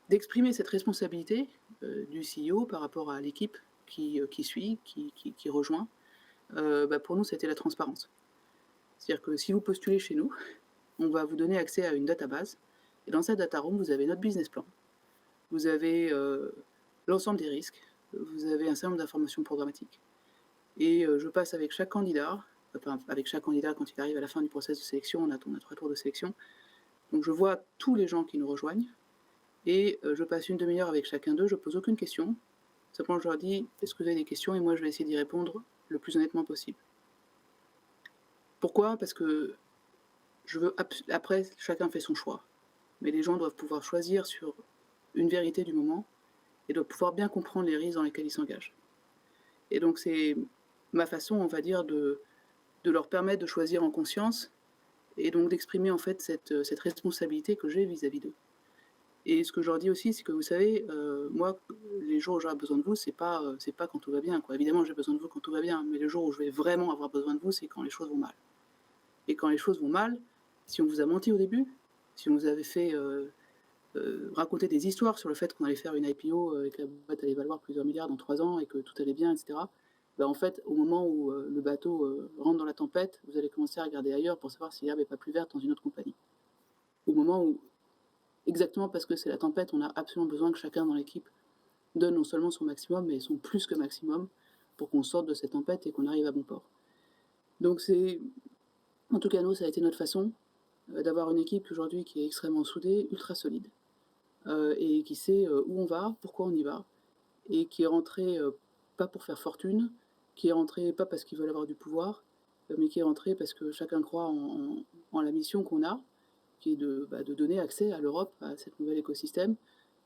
d'exprimer cette responsabilité du CEO par rapport à l'équipe qui suit, qui rejoint, pour nous, c'était la transparence. C'est-à-dire que si vous postulez chez nous, on va vous donner accès à une database. Et dans cette data room, vous avez notre business plan. Vous avez l'ensemble des risques. Vous avez un certain nombre d'informations programmatiques. Et je passe avec chaque candidat, quand il arrive à la fin du process de sélection, on a 3 tours de sélection. Donc je vois tous les gens qui nous rejoignent. Et je passe une demi-heure avec chacun d'eux, je pose aucune question. Simplement, je leur dis, est-ce que vous avez des questions? Et moi, je vais essayer d'y répondre le plus honnêtement possible. Pourquoi? Parce que après, chacun fait son choix. Mais les gens doivent pouvoir choisir sur une vérité du moment et doivent pouvoir bien comprendre les risques dans lesquels ils s'engagent. Et donc, c'est ma façon, on va dire, de leur permettre de choisir en conscience et donc d'exprimer en fait cette responsabilité que j'ai vis-à-vis d'eux. Et ce que je leur dis aussi, c'est que vous savez, moi, les jours où j'aurai besoin de vous, c'est pas quand tout va bien, quoi. Évidemment, j'ai besoin de vous quand tout va bien, mais le jour où je vais vraiment avoir besoin de vous, c'est quand les choses vont mal. Et quand les choses vont mal, si on vous a menti au début, si on vous avait fait raconter des histoires sur le fait qu'on allait faire une IPO et que la boîte allait valoir plusieurs milliards dans 3 ans et que tout allait bien, etc., en fait, au moment où le bateau rentre dans la tempête, vous allez commencer à regarder ailleurs pour savoir si l'herbe n'est pas plus verte dans une autre compagnie. Au moment où, exactement parce que c'est la tempête, on a absolument besoin que chacun dans l'équipe donne non seulement son maximum, mais son plus que maximum pour qu'on sorte de cette tempête et qu'on arrive à bon port. Donc en tout cas, nous, ça a été notre façon d'avoir une équipe aujourd'hui qui est extrêmement soudée, ultra solide, et qui sait où on va, pourquoi on y va, et qui est rentrée pas pour faire fortune, qui est rentrée pas parce qu'ils veulent avoir du pouvoir, mais qui est rentrée parce que chacun croit en la mission qu'on a, qui est de donner accès à l'Europe, à cet nouvel écosystème,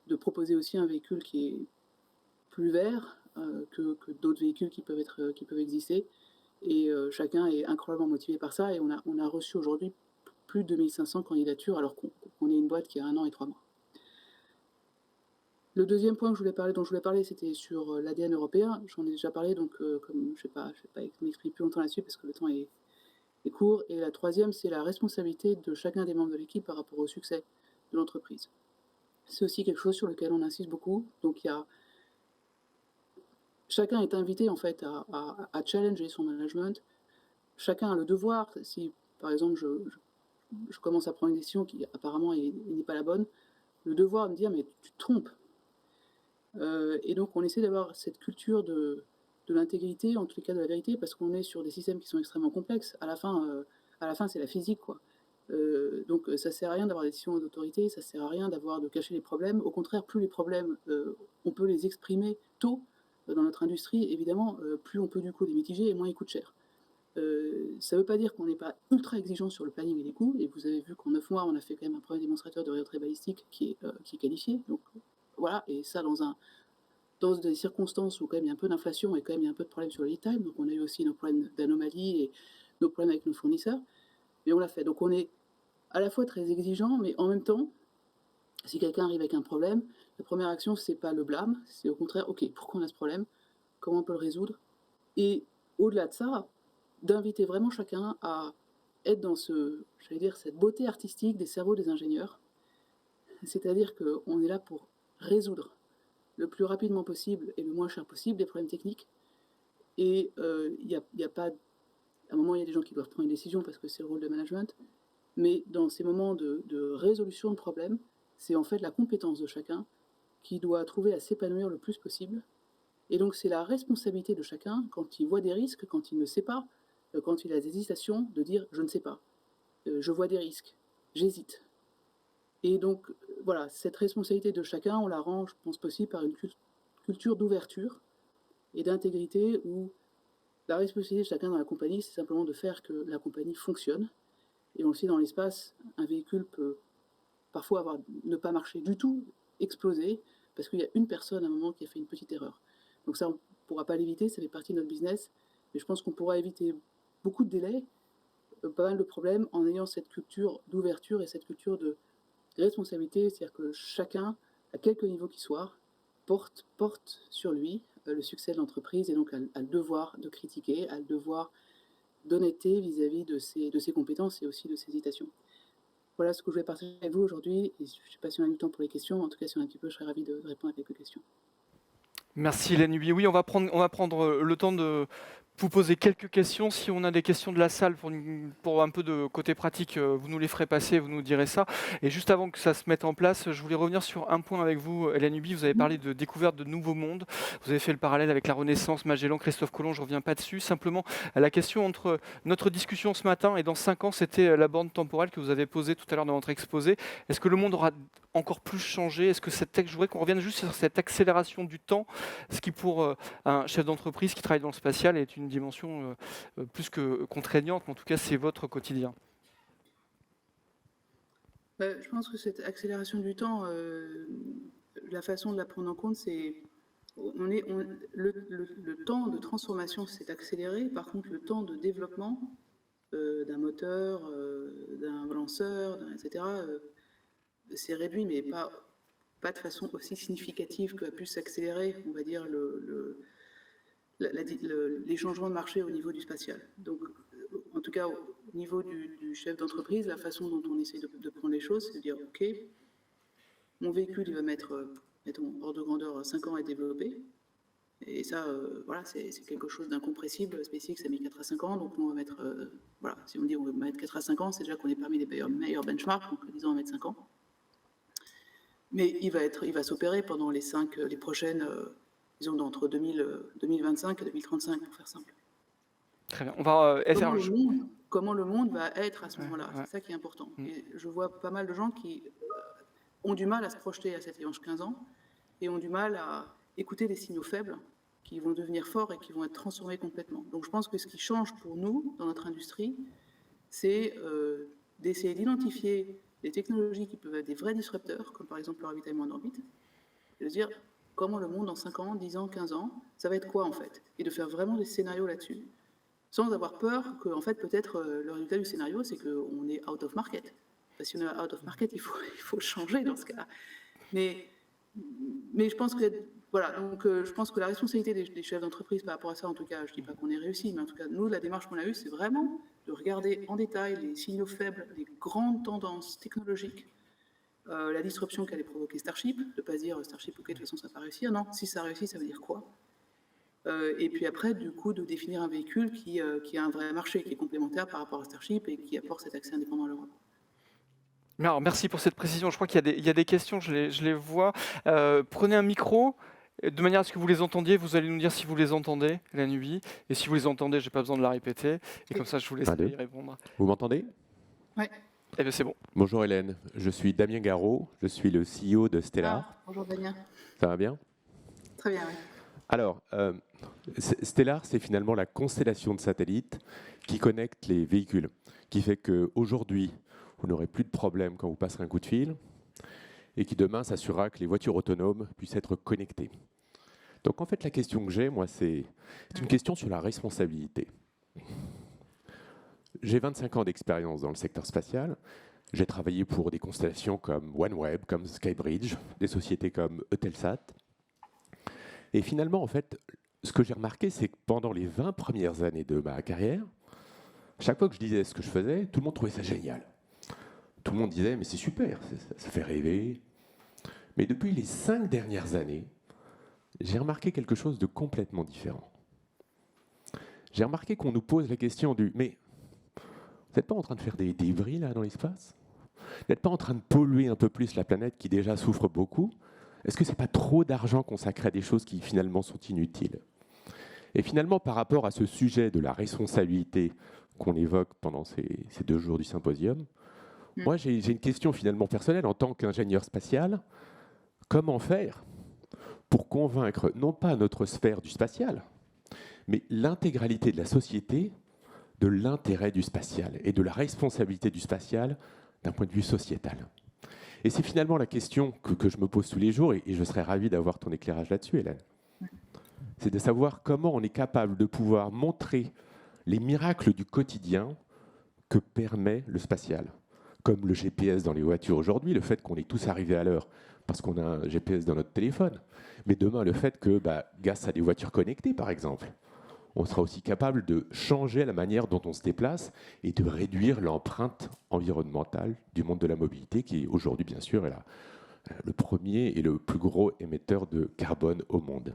de proposer aussi un véhicule qui est plus vert que d'autres véhicules qui peuvent exister. Et chacun est incroyablement motivé par ça. Et on a reçu aujourd'hui plus de 2500 candidatures, alors qu'on est une boîte qui a 1 an et 3 mois. Le deuxième point dont je voulais parler, c'était sur l'ADN européen. J'en ai déjà parlé, donc comme je ne vais pas m'exprimer plus longtemps là-dessus parce que le temps est court. Et la troisième, c'est la responsabilité de chacun des membres de l'équipe par rapport au succès de l'entreprise. C'est aussi quelque chose sur lequel on insiste beaucoup. Donc chacun est invité en fait à challenger son management. Chacun a le devoir, si par exemple je commence à prendre une décision qui apparemment n'est pas la bonne, le devoir de me dire mais tu te trompes. Et donc on essaie d'avoir cette culture de l'intégrité, en tous les cas de la vérité, parce qu'on est sur des systèmes qui sont extrêmement complexes. À la fin c'est la physique, quoi. Donc ça sert à rien d'avoir des décisions d'autorité, ça sert à rien de cacher les problèmes. Au contraire, plus les problèmes, on peut les exprimer tôt dans notre industrie, évidemment, plus on peut du coup les mitiger et moins ils coûtent cher. Ça ne veut pas dire qu'on n'est pas ultra exigeant sur le planning et les coûts, et vous avez vu qu'en 9 mois, on a fait quand même un premier démonstrateur de réautrée balistique qui est qualifié. Donc voilà, et ça dans des circonstances où quand même il y a un peu d'inflation et quand même il y a un peu de problème sur le lead time, donc on a eu aussi nos problèmes d'anomalies et nos problèmes avec nos fournisseurs, mais on l'a fait. Donc on est à la fois très exigeant, mais en même temps, si quelqu'un arrive avec un problème, la première action, c'est pas le blâme, c'est au contraire, ok, pourquoi on a ce problème, comment on peut le résoudre, et au-delà de ça, d'inviter vraiment chacun à être dans cette beauté artistique des cerveaux des ingénieurs, c'est-à-dire qu'on est là pour résoudre le plus rapidement possible et le moins cher possible des problèmes techniques, et il y a pas... À un moment, il y a des gens qui doivent prendre une décision parce que c'est le rôle de management, mais dans ces moments de résolution de problèmes, c'est en fait la compétence de chacun qui doit trouver à s'épanouir le plus possible. Et donc c'est la responsabilité de chacun, quand il voit des risques, quand il ne sait pas, quand il a des hésitations, de dire « je ne sais pas, je vois des risques, j'hésite ». Et donc voilà, cette responsabilité de chacun, on la rend, je pense, possible par une culture d'ouverture et d'intégrité où la responsabilité de chacun dans la compagnie, c'est simplement de faire que la compagnie fonctionne. Et on le sait dans l'espace, un véhicule peut parfois ne pas marcher du tout, exploser, parce qu'il y a une personne à un moment qui a fait une petite erreur. Donc ça, on ne pourra pas l'éviter, ça fait partie de notre business, mais je pense qu'on pourra éviter beaucoup de délais pas mal de problèmes en ayant cette culture d'ouverture et cette culture de responsabilité, c'est-à-dire que chacun, à quelque niveau qu'il soit, porte sur lui le succès de l'entreprise et donc a le devoir de critiquer, a le devoir d'honnêteté vis-à-vis de ses compétences et aussi de ses hésitations. Voilà ce que je voulais partager avec vous aujourd'hui. Et je ne sais pas si on a du temps pour les questions. En tout cas, si on a un petit peu, je serais ravi de répondre à quelques questions.
Merci Hélène Huby. Oui, on va prendre le temps de vous poser quelques questions. Si on a des questions de la salle pour un peu de côté pratique, vous nous les ferez passer, vous nous direz ça. Et juste avant que ça se mette en place, je voulais revenir sur un point avec vous, Hélène Huby. Vous avez parlé de découverte de nouveaux mondes. Vous avez fait le parallèle avec la Renaissance, Magellan, Christophe Colomb. Je ne reviens pas dessus. Simplement, la question entre notre discussion ce matin et dans 5 ans, c'était la borne temporelle que vous avez posée tout à l'heure dans votre exposé. Est-ce que le monde aura encore plus changé? Est-ce que je voudrais qu'on revienne juste sur cette accélération du temps, ce qui pour un chef d'entreprise qui travaille dans le spatial est une dimension plus que contraignante, mais en tout cas c'est votre quotidien.
Je pense que cette accélération du temps, la façon de la prendre en compte, c'est le temps de transformation s'est accéléré. Par contre, le temps de développement d'un moteur, d'un lanceur, etc., s'est réduit, mais pas de façon aussi significative qu'a pu s'accélérer, on va dire, les changements de marché au niveau du spatial. Donc, en tout cas, au niveau du chef d'entreprise, la façon dont on essaie de prendre les choses, c'est de dire, OK, mon véhicule, il va mettre, mettons, ordre de grandeur 5 ans à être développé. Et ça, voilà, c'est quelque chose d'incompressible. SpaceX a mis 4 à 5 ans, donc nous, on va mettre, voilà, si on dit on va mettre 4 à 5 ans, c'est déjà qu'on est parmi les meilleurs benchmarks, donc disons on va mettre 5 ans. Mais il va s'opérer pendant les prochaines, disons, entre 2025 et 2035, pour faire simple.
Très bien. On va
comment le monde va être à ce moment-là,
ouais.
c'est ça qui est important. Et je vois pas mal de gens qui ont du mal à se projeter à 7 et 15 ans et ont du mal à écouter des signaux faibles qui vont devenir forts et qui vont être transformés complètement. Donc je pense que ce qui change pour nous, dans notre industrie, c'est d'essayer d'identifier des technologies qui peuvent être des vrais disrupteurs, comme par exemple le ravitaillement en orbite, et de dire comment le monde dans 5 ans, 10 ans, 15 ans, ça va être quoi en fait, et de faire vraiment des scénarios là-dessus, sans avoir peur que en fait peut-être le résultat du scénario c'est qu'on est out of market. Parce que si on est out of market, il faut changer dans ce cas-là. Mais je pense que voilà, donc je pense que la responsabilité des chefs d'entreprise par rapport à ça, en tout cas, je ne dis pas qu'on ait réussi, mais en tout cas, nous, la démarche qu'on a eue, c'est vraiment de regarder en détail les signaux faibles, les grandes tendances technologiques, la disruption qu'allait provoquer Starship, de ne pas se dire Starship, ok, de toute façon, ça ne va pas réussir. Non, si ça réussit, ça veut dire quoi? Et puis après, du coup, de définir un véhicule qui a un vrai marché, qui est complémentaire par rapport à Starship et qui apporte cet accès indépendant à l'Europe.
Alors, merci pour cette précision. Je crois qu'il y a des questions, je les vois. Prenez un micro, de manière à ce que vous les entendiez. Vous allez nous dire si vous les entendez, la nuit. Et si vous les entendez, je n'ai pas besoin de la répéter. Et comme ça, je vous laisse y répondre.
Vous m'entendez?
Oui.
Eh bien, c'est bon.
Bonjour Hélène, je suis Damien Garot, je suis le CEO de Stellar.
Bonjour Damien.
Ça va bien?
Très bien, oui.
Alors, Stellar, c'est finalement la constellation de satellites qui connecte les véhicules, qui fait qu'aujourd'hui, vous n'aurez plus de problème quand vous passerez un coup de fil, et qui demain s'assurera que les voitures autonomes puissent être connectées. Donc en fait, la question que j'ai, moi, c'est une question sur la responsabilité. J'ai 25 ans d'expérience dans le secteur spatial. J'ai travaillé pour des constellations comme OneWeb, comme Skybridge, des sociétés comme Eutelsat. Et finalement, en fait, ce que j'ai remarqué, c'est que pendant les 20 premières années de ma carrière, chaque fois que je disais ce que je faisais, tout le monde trouvait ça génial. Tout le monde disait, mais c'est super, ça fait rêver. Mais depuis les 5 dernières années, j'ai remarqué quelque chose de complètement différent. J'ai remarqué qu'on nous pose la question du « mais vous n'êtes pas en train de faire des débris là dans l'espace? Vous n'êtes pas en train de polluer un peu plus la planète qui déjà souffre beaucoup? Est-ce que ce n'est pas trop d'argent consacré à des choses qui finalement sont inutiles ?» Et finalement, par rapport à ce sujet de la responsabilité qu'on évoque pendant ces 2 jours du symposium, moi j'ai une question finalement personnelle en tant qu'ingénieur spatial. Comment faire pour convaincre non pas notre sphère du spatial, mais l'intégralité de la société de l'intérêt du spatial et de la responsabilité du spatial d'un point de vue sociétal? Et c'est finalement la question que je me pose tous les jours, et je serais ravi d'avoir ton éclairage là-dessus, Hélène. C'est de savoir comment on est capable de pouvoir montrer les miracles du quotidien que permet le spatial. Comme le GPS dans les voitures aujourd'hui, le fait qu'on est tous arrivés à l'heure parce qu'on a un GPS dans notre téléphone. Mais demain, le fait que, grâce à des voitures connectées, par exemple, on sera aussi capable de changer la manière dont on se déplace et de réduire l'empreinte environnementale du monde de la mobilité, qui aujourd'hui, bien sûr, est le premier et le plus gros émetteur de carbone au monde.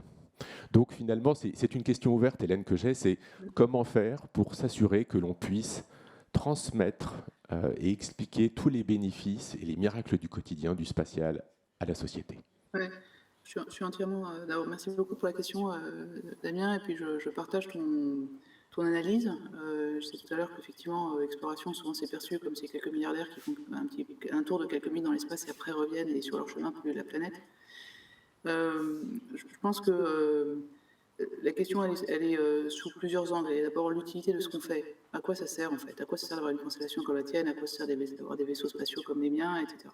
Donc finalement, c'est une question ouverte, Hélène, que j'ai, c'est comment faire pour s'assurer que l'on puisse transmettre et expliquer tous les bénéfices et les miracles du quotidien du spatial à la société.
Ouais, je suis entièrement. D'abord, merci beaucoup pour la question, Damien, et puis je partage ton analyse. Je sais tout à l'heure qu'effectivement, exploration, souvent c'est perçu comme ces quelques milliardaires qui font un tour de quelques minutes dans l'espace et après reviennent et sur leur chemin polluent la planète. Je pense que la question, elle est sous plusieurs angles. D'abord, l'utilité de ce qu'on fait. À quoi ça sert, en fait? À quoi ça sert d'avoir une constellation comme la tienne? À quoi ça sert d'avoir des vaisseaux spatiaux comme les miens, etc.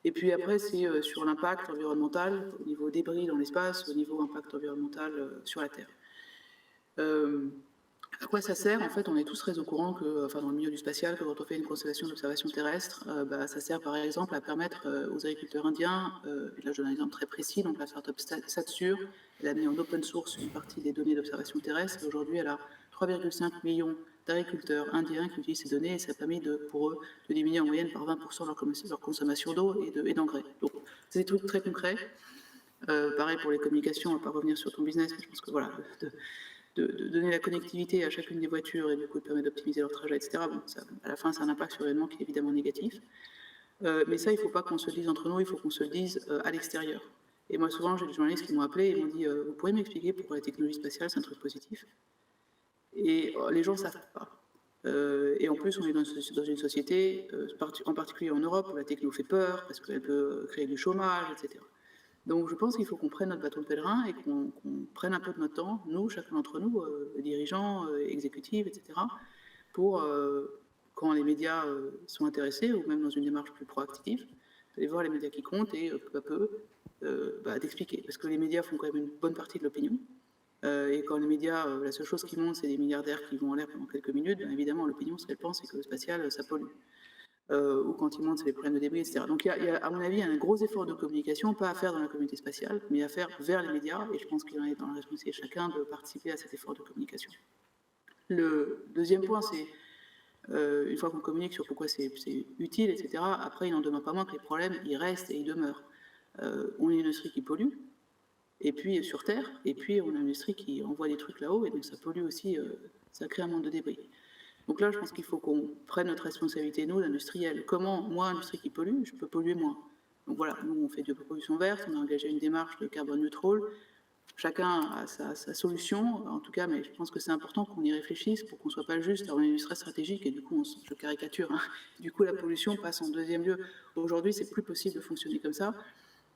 Et puis après, c'est sur l'impact environnemental, au niveau débris dans l'espace, au niveau impact environnemental sur la Terre. À quoi ça sert? En fait, on est tous très au courant que, dans le milieu du spatial, que quand on fait une constellation d'observation terrestre, ça sert par exemple à permettre aux agriculteurs indiens, et là je donne un exemple très précis, donc la startup Satsur, elle a mis en open source une partie des données d'observation terrestre, et aujourd'hui elle a 3,5 millions d'agriculteurs indiens qui utilisent ces données, et ça a permis pour eux de diminuer en moyenne par 20% leur consommation d'eau et d'engrais. Donc c'est des trucs très concrets. Pareil pour les communications, on ne va pas revenir sur ton business, mais je pense que voilà, de donner la connectivité à chacune des voitures et du coup de permettre d'optimiser leur trajet, etc. Bon, à la fin, c'est un impact sur l'événement qui est évidemment négatif. Mais ça, il ne faut pas qu'on se le dise entre nous, il faut qu'on se le dise à l'extérieur. Et moi, souvent, j'ai des journalistes qui m'ont appelé et m'ont dit vous pourriez m'expliquer pourquoi la technologie spatiale, c'est un truc positif? Et les gens ne savent pas. Et en plus, on est dans une société, en particulier en Europe, où la techno fait peur, parce qu'elle peut créer du chômage, etc. Donc je pense qu'il faut qu'on prenne notre bâton de pèlerin et qu'on prenne un peu de notre temps, nous, chacun d'entre nous, dirigeants, exécutifs, etc., pour, quand les médias sont intéressés, ou même dans une démarche plus proactive, aller voir les médias qui comptent et peu à peu d'expliquer. Parce que les médias font quand même une bonne partie de l'opinion. Et quand les médias, la seule chose qui monte, c'est des milliardaires qui vont en l'air pendant quelques minutes, bien évidemment, l'opinion, ce qu'elle pense, c'est que le spatial, ça pollue. Ou quand ils montent, c'est les problèmes de débris, etc. Donc il y a, à mon avis, un gros effort de communication, pas à faire dans la communauté spatiale, mais à faire vers les médias, et je pense qu'il en est dans la responsabilité de chacun de participer à cet effort de communication. Le deuxième point, c'est, une fois qu'on communique sur pourquoi c'est utile, etc., après, il n'en demeure pas moins que les problèmes, ils restent et ils demeurent. On est une industrie qui pollue, et puis sur Terre, et puis on a une industrie qui envoie des trucs là-haut, et donc ça pollue aussi, ça crée un monde de débris. Donc là, je pense qu'il faut qu'on prenne notre responsabilité, nous, l'industriel. Comment, moi, industrie qui pollue, je peux polluer moins? Donc voilà, nous, on fait de la pollution verte, on a engagé une démarche de carbone neutral. Chacun a sa solution, en tout cas, mais je pense que c'est important qu'on y réfléchisse pour qu'on ne soit pas juste dans une industrie stratégique, et du coup, je caricature, hein, du coup, la pollution passe en deuxième lieu. Aujourd'hui, c'est plus possible de fonctionner comme ça.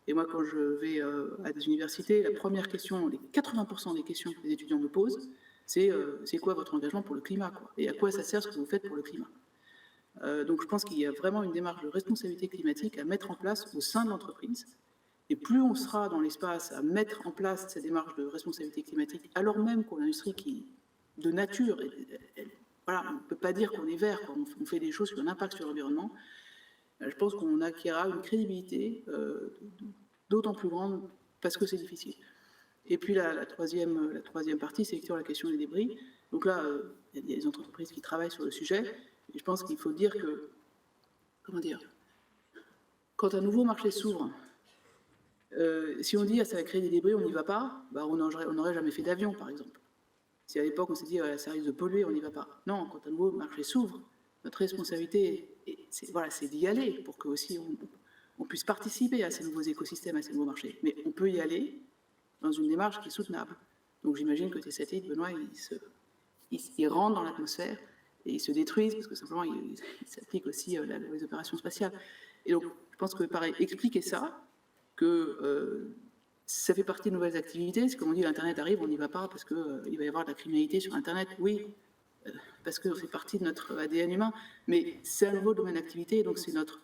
Et moi, quand je vais à des universités, la première question, les 80% des questions que les étudiants me posent, c'est quoi votre engagement pour le climat, quoi? Et à quoi ça sert ce que vous faites pour le climat? Donc je pense qu'il y a vraiment une démarche de responsabilité climatique à mettre en place au sein de l'entreprise. Et plus on sera dans l'espace à mettre en place cette démarche de responsabilité climatique, alors même qu'on a une industrie qui, de nature, voilà, on ne peut pas dire qu'on est vert, quoi. On fait des choses qui ont un impact sur l'environnement, je pense qu'on acquérera une crédibilité d'autant plus grande parce que c'est difficile. Et puis la troisième partie, c'est sur la question des débris. Donc là, il y a des entreprises qui travaillent sur le sujet. Et je pense qu'il faut dire que, quand un nouveau marché s'ouvre, si on dit ça va créer des débris, on n'y va pas, on n'aurait jamais fait d'avion, par exemple. Si à l'époque on s'est dit ça risque de polluer, on n'y va pas. Non, quand un nouveau marché s'ouvre, notre responsabilité, c'est d'y aller pour que aussi on puisse participer à ces nouveaux écosystèmes, à ces nouveaux marchés. Mais on peut y aller dans une démarche qui est soutenable. Donc j'imagine que tes satellites, Benoît, ils rentrent dans l'atmosphère et ils se détruisent parce que simplement ils s'appliquent aussi les opérations spatiales. Et donc je pense que pareil, expliquer ça, que ça fait partie de nouvelles activités. C'est comme on dit, l'Internet arrive, on n'y va pas parce qu'il va y avoir de la criminalité sur Internet. Oui, parce que c'est partie de notre ADN humain, mais c'est un nouveau domaine d'activité, donc c'est notre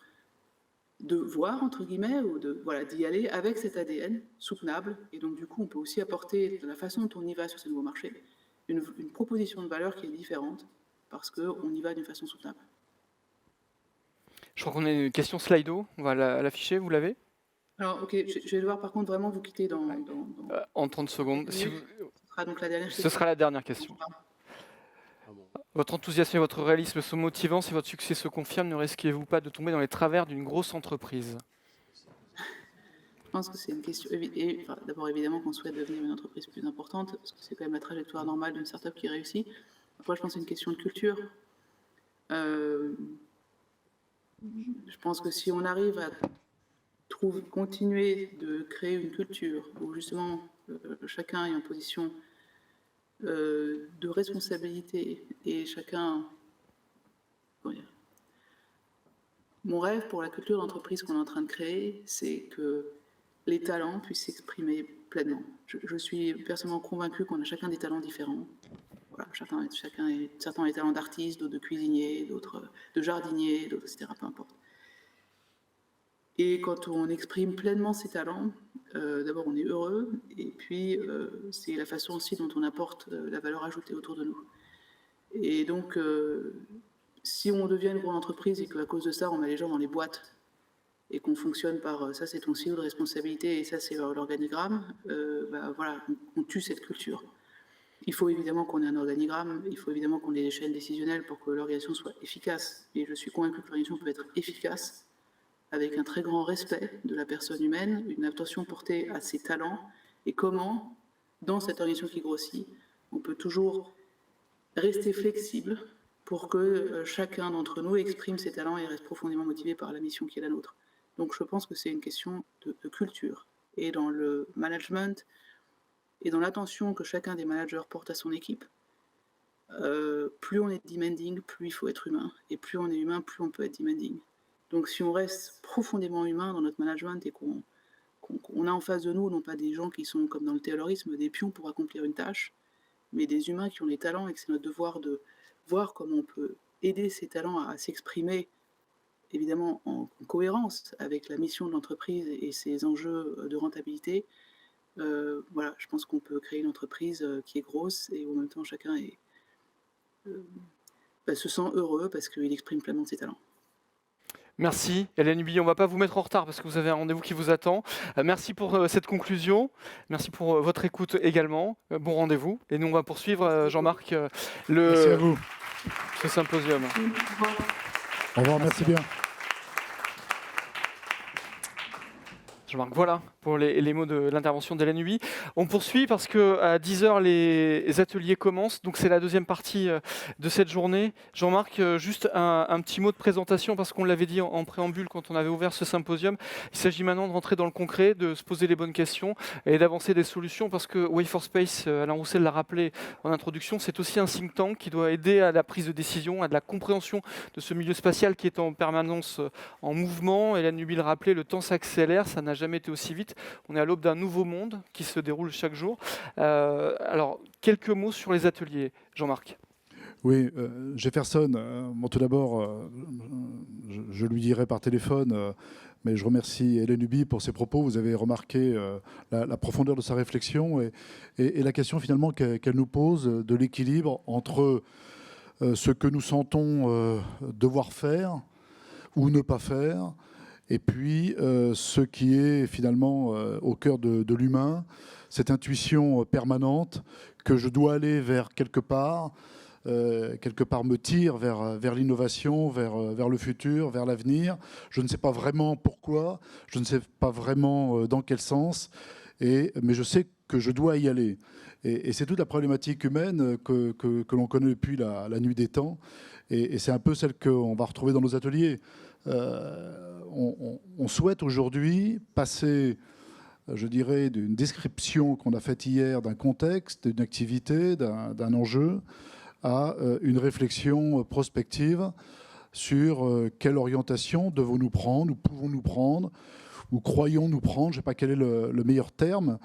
devoir, entre guillemets, ou d'y aller avec cet ADN soutenable. Et donc, du coup, on peut aussi apporter, de la façon dont on y va sur ces nouveaux marchés, une proposition de valeur qui est différente parce qu'on y va d'une façon soutenable.
Je crois qu'on a une question Slido, on va l'afficher, vous l'avez
Alors, ok, je vais devoir par contre vraiment vous quitter dans
en 30 secondes.
Ce sera donc la dernière
Ce
question.
sera la dernière question. Votre enthousiasme et votre réalisme sont motivants. Si votre succès se confirme, ne risquez-vous pas de tomber dans les travers d'une grosse entreprise?
Je pense que c'est une question. Enfin, d'abord, évidemment, qu'on souhaite devenir une entreprise plus importante, parce que c'est quand même la trajectoire normale d'une startup qui réussit. Après, je pense que c'est une question de culture. Je pense que si on arrive à continuer de créer une culture où justement chacun est en position de responsabilité et chacun. Mon rêve pour la culture d'entreprise qu'on est en train de créer, c'est que les talents puissent s'exprimer pleinement. Je suis personnellement convaincue qu'on a chacun des talents différents. Voilà, certains ont des talents d'artiste, d'autres de cuisinier, d'autres de jardinier, d'autres, etc. Peu importe. Et quand on exprime pleinement ses talents, d'abord on est heureux, et puis c'est la façon aussi dont on apporte la valeur ajoutée autour de nous. Et donc, si on devient une grande entreprise et qu'à cause de ça, on met les gens dans les boîtes, et qu'on fonctionne par ça c'est ton CEO de responsabilité et ça c'est l'organigramme, voilà, on tue cette culture. Il faut évidemment qu'on ait un organigramme, il faut évidemment qu'on ait des chaînes décisionnelles pour que l'organisation soit efficace. Et je suis convaincue que l'organisation peut être efficace avec un très grand respect de la personne humaine, une attention portée à ses talents, et comment, dans cette organisation qui grossit, on peut toujours rester flexible pour que chacun d'entre nous exprime ses talents et reste profondément motivé par la mission qui est la nôtre. Donc je pense que c'est une question de culture. Et dans le management, et dans l'attention que chacun des managers porte à son équipe, plus on est demanding, plus il faut être humain. Et plus on est humain, plus on peut être demanding. Donc si on reste profondément humain dans notre management et qu'on a en face de nous, non pas des gens qui sont, comme dans le taylorisme, des pions pour accomplir une tâche, mais des humains qui ont des talents et que c'est notre devoir de voir comment on peut aider ces talents à s'exprimer, évidemment en cohérence avec la mission de l'entreprise et ses enjeux de rentabilité. Voilà, je pense qu'on peut créer une entreprise qui est grosse et où en même temps chacun se sent heureux parce qu'il exprime pleinement ses talents.
Merci Hélène Huby, on ne va pas vous mettre en retard parce que vous avez un rendez-vous qui vous attend. Merci pour cette conclusion, merci pour votre écoute également, bon rendez-vous. Et nous on va poursuivre, Jean-Marc,
Merci à vous.
ce symposium.
Au revoir, merci bien.
Jean-Marc, voilà pour les mots de l'intervention d'Hélène Huby. On poursuit parce qu'à 10h, les ateliers commencent. Donc c'est la deuxième partie de cette journée. Jean-Marc, juste un petit mot de présentation parce qu'on l'avait dit en préambule quand on avait ouvert ce symposium. Il s'agit maintenant de rentrer dans le concret, de se poser les bonnes questions et d'avancer des solutions parce que Way for Space, Alain Roussel l'a rappelé en introduction, c'est aussi un think tank qui doit aider à la prise de décision, à de la compréhension de ce milieu spatial qui est en permanence en mouvement. Hélène Huby le rappelait, le temps s'accélère, ça n'a jamais été aussi vite. On est à l'aube d'un nouveau monde qui se déroule chaque jour. Alors, quelques mots sur les ateliers, Jean-Marc.
Oui, Jefferson, tout d'abord, je lui dirai par téléphone, mais je remercie Hélène Huby pour ses propos. Vous avez remarqué la profondeur de sa réflexion et la question finalement qu'elle nous pose de l'équilibre entre ce que nous sentons devoir faire ou ne pas faire, et puis ce qui est finalement au cœur de l'humain, cette intuition permanente que je dois aller vers quelque part me tire vers l'innovation, vers le futur, vers l'avenir. Je ne sais pas vraiment pourquoi, je ne sais pas vraiment dans quel sens, mais je sais que je dois y aller. Et c'est toute la problématique humaine que l'on connaît depuis la nuit des temps, et c'est un peu celle qu'on va retrouver dans nos ateliers. On souhaite aujourd'hui passer, je dirais, d'une description qu'on a faite hier d'un contexte, d'une activité, d'un enjeu, à une réflexion prospective sur quelle orientation devons-nous prendre, ou pouvons-nous prendre, ou croyons-nous prendre, je ne sais pas quel est le meilleur terme,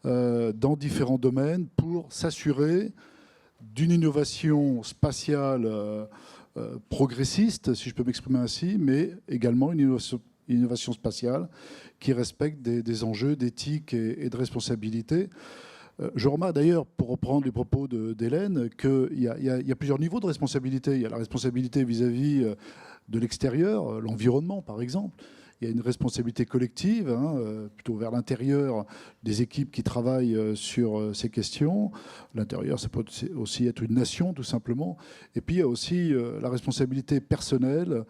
dans différents domaines pour s'assurer d'une innovation spatiale progressiste, si je peux m'exprimer ainsi, mais également une innovation spatiale qui respecte des enjeux d'éthique et de responsabilité. Je remarque d'ailleurs, pour reprendre les propos d'Hélène, qu'il y a plusieurs niveaux de responsabilité. Il y a la responsabilité vis-à-vis de l'extérieur, l'environnement par exemple. Il y a une responsabilité collective, plutôt vers l'intérieur des équipes qui travaillent sur ces questions. L'intérieur, ça peut aussi être une nation, tout simplement. Et puis, il y a aussi la responsabilité personnelle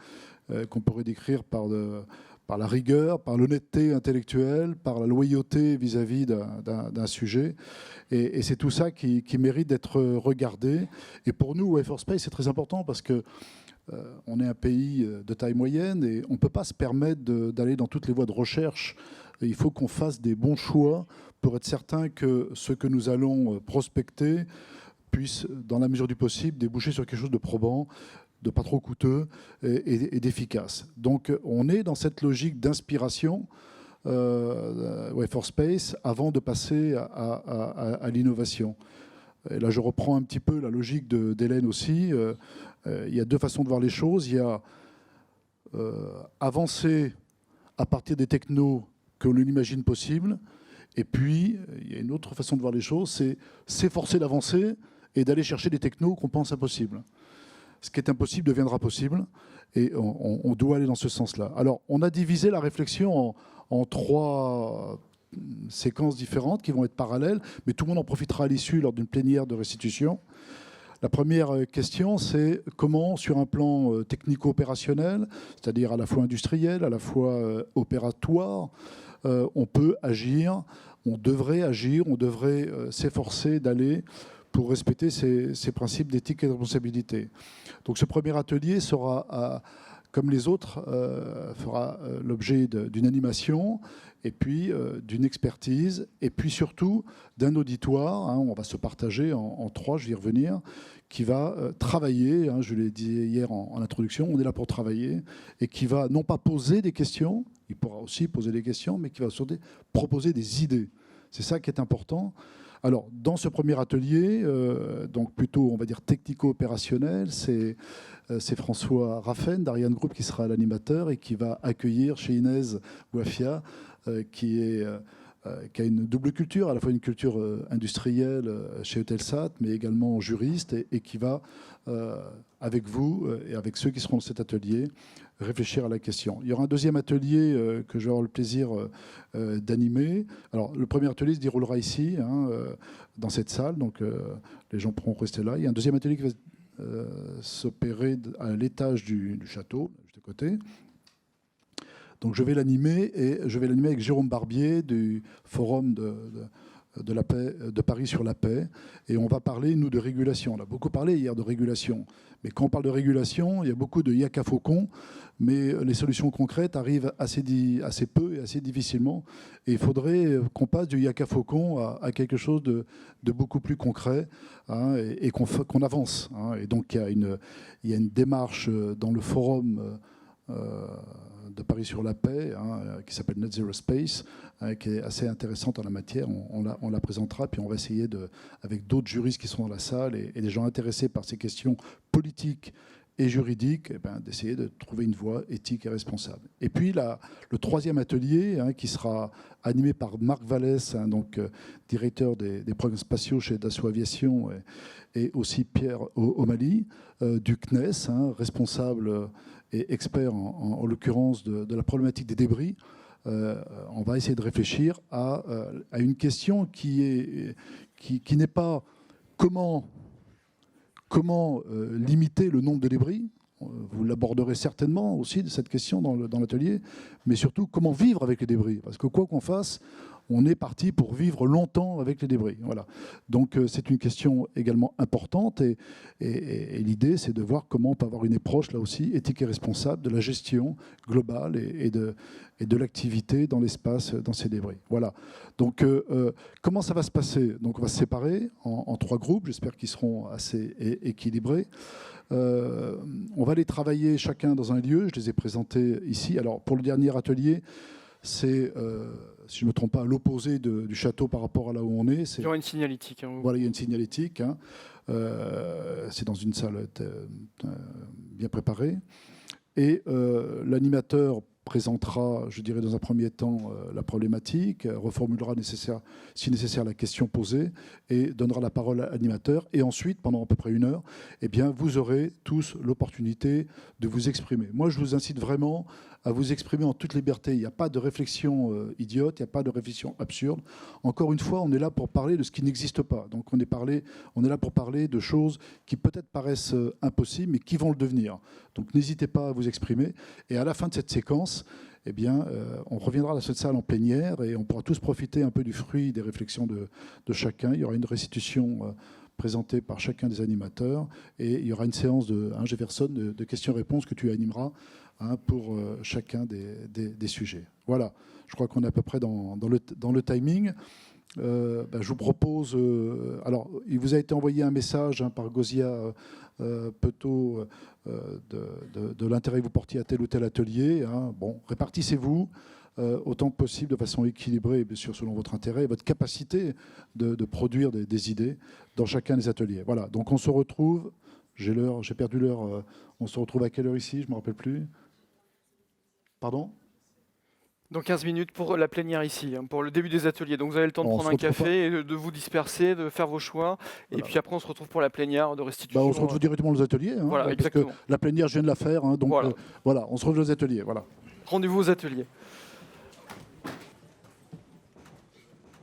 qu'on pourrait décrire par la rigueur, par l'honnêteté intellectuelle, par la loyauté vis-à-vis d'un sujet. Et c'est tout ça qui mérite d'être regardé. Et pour nous, Way4Space, c'est très important parce que on est un pays de taille moyenne et on ne peut pas se permettre d'aller dans toutes les voies de recherche. Et il faut qu'on fasse des bons choix pour être certain que ce que nous allons prospecter puisse, dans la mesure du possible, déboucher sur quelque chose de probant, de pas trop coûteux et d'efficace. Donc on est dans cette logique d'inspiration Way4Space avant de passer à l'innovation. Et là, je reprends un petit peu la logique d'Hélène aussi. Il y a deux façons de voir les choses. Il y a avancer à partir des technos que l'on imagine possibles. Et puis, il y a une autre façon de voir les choses, c'est s'efforcer d'avancer et d'aller chercher des technos qu'on pense impossibles. Ce qui est impossible deviendra possible. Et on doit aller dans ce sens-là. Alors, on a divisé la réflexion en trois séquences différentes qui vont être parallèles, mais tout le monde en profitera à l'issue lors d'une plénière de restitution. La première question, c'est comment, sur un plan technico-opérationnel, c'est-à-dire à la fois industriel, à la fois opératoire, on peut agir, on devrait s'efforcer d'aller pour respecter ces principes d'éthique et de responsabilité. Donc ce premier atelier sera, comme les autres, fera l'objet d'une animation, et puis d'une expertise, et puis surtout d'un auditoire. On va se partager en trois, je vais y revenir, qui va travailler, je l'ai dit hier en introduction, on est là pour travailler, et qui va non pas poser des questions, il pourra aussi poser des questions, mais qui va surtout proposer des idées. C'est ça qui est important. Alors, dans ce premier atelier, donc plutôt, on va dire, technico-opérationnel, c'est François Raffen d'Ariane Group qui sera l'animateur et qui va accueillir chez Inès Bouafia, qui a une double culture, à la fois une culture industrielle chez Eutelsat, mais également juriste, et qui va, avec vous et avec ceux qui seront dans cet atelier, réfléchir à la question. Il y aura un deuxième atelier que je vais avoir le plaisir d'animer. Alors, le premier atelier se déroulera ici, dans cette salle, donc les gens pourront rester là. Il y a un deuxième atelier qui va s'opérer à l'étage du château, juste à côté. Donc je vais l'animer, et je vais l'animer avec Jérôme Barbier du Forum de la paix, de Paris sur la paix. Et on va parler, nous, de régulation. On a beaucoup parlé hier de régulation. Mais quand on parle de régulation, il y a beaucoup de yaka faucon, mais les solutions concrètes arrivent assez peu et assez difficilement. Et il faudrait qu'on passe du yaka faucon à quelque chose de beaucoup plus concret, et qu'on avance. Et donc il y a une démarche dans le forum de Paris sur la paix, qui s'appelle Net Zero Space, qui est assez intéressante en la matière. On la présentera, puis on va essayer, avec d'autres juristes qui sont dans la salle et des gens intéressés par ces questions politiques et juridiques, d'essayer de trouver une voie éthique et responsable. Et puis le troisième atelier, qui sera animé par Marc Vallès, donc directeur des programmes spatiaux chez Dassault Aviation, et aussi Pierre O'Malley, du CNES, responsable et expert en l'occurrence de la problématique des débris. On va essayer de réfléchir à une question qui n'est pas comment limiter le nombre de débris. Vous l'aborderez certainement aussi, cette question, dans l'atelier, mais surtout comment vivre avec les débris. Parce que quoi qu'on fasse, on est parti pour vivre longtemps avec les débris. Voilà. Donc c'est une question également importante, et l'idée, c'est de voir comment on peut avoir une approche, là aussi, éthique et responsable de la gestion globale et de l'activité dans l'espace, dans ces débris. Voilà. Donc comment ça va se passer? Donc on va se séparer en trois groupes, j'espère qu'ils seront assez équilibrés. On va aller travailler chacun dans un lieu, je les ai présentés ici. Alors pour le dernier atelier, c'est, si je ne me trompe pas, à l'opposé du château par rapport à là où on est.
Il y aura une signalétique.
Voilà, il y a une signalétique. C'est dans une salle bien préparée. Et l'animateur présentera, je dirais dans un premier temps, la problématique, reformulera si nécessaire la question posée et donnera la parole à l'animateur. Et ensuite, pendant à peu près 1 heure, eh bien, vous aurez tous l'opportunité de vous exprimer. Moi, je vous incite vraiment à vous exprimer en toute liberté. Il n'y a pas de réflexion idiote, il n'y a pas de réflexion absurde. Encore une fois, on est là pour parler de ce qui n'existe pas. Donc on est là pour parler de choses qui peut-être paraissent impossibles, mais qui vont le devenir. Donc n'hésitez pas à vous exprimer. Et à la fin de cette séquence, eh bien, on reviendra dans cette salle en plénière et on pourra tous profiter un peu du fruit des réflexions de chacun. Il y aura une restitution présentée par chacun des animateurs et il y aura une séance de Jefferson de questions-réponses que tu animeras pour chacun des sujets. Voilà, je crois qu'on est à peu près dans le timing. Je vous propose... alors, il vous a été envoyé un message par Gozia Peto de l'intérêt que vous portiez à tel ou tel atelier. Bon, répartissez-vous autant que possible de façon équilibrée, bien sûr, selon votre intérêt et votre capacité de produire des idées dans chacun des ateliers. Voilà, donc on se retrouve... J'ai perdu l'heure. On se retrouve à quelle heure ici? Je ne me rappelle plus. Pardon?
Dans 15 minutes pour la plénière ici, pour le début des ateliers. Donc vous avez le temps de prendre un café, et de vous disperser, de faire vos choix. Voilà. Et puis après, on se retrouve pour la plénière de restitution.
On se retrouve directement aux ateliers.
Voilà,
parce
exactement.
que la plénière, je viens de la faire. Donc voilà, on se retrouve aux ateliers. Voilà.
Rendez-vous aux ateliers.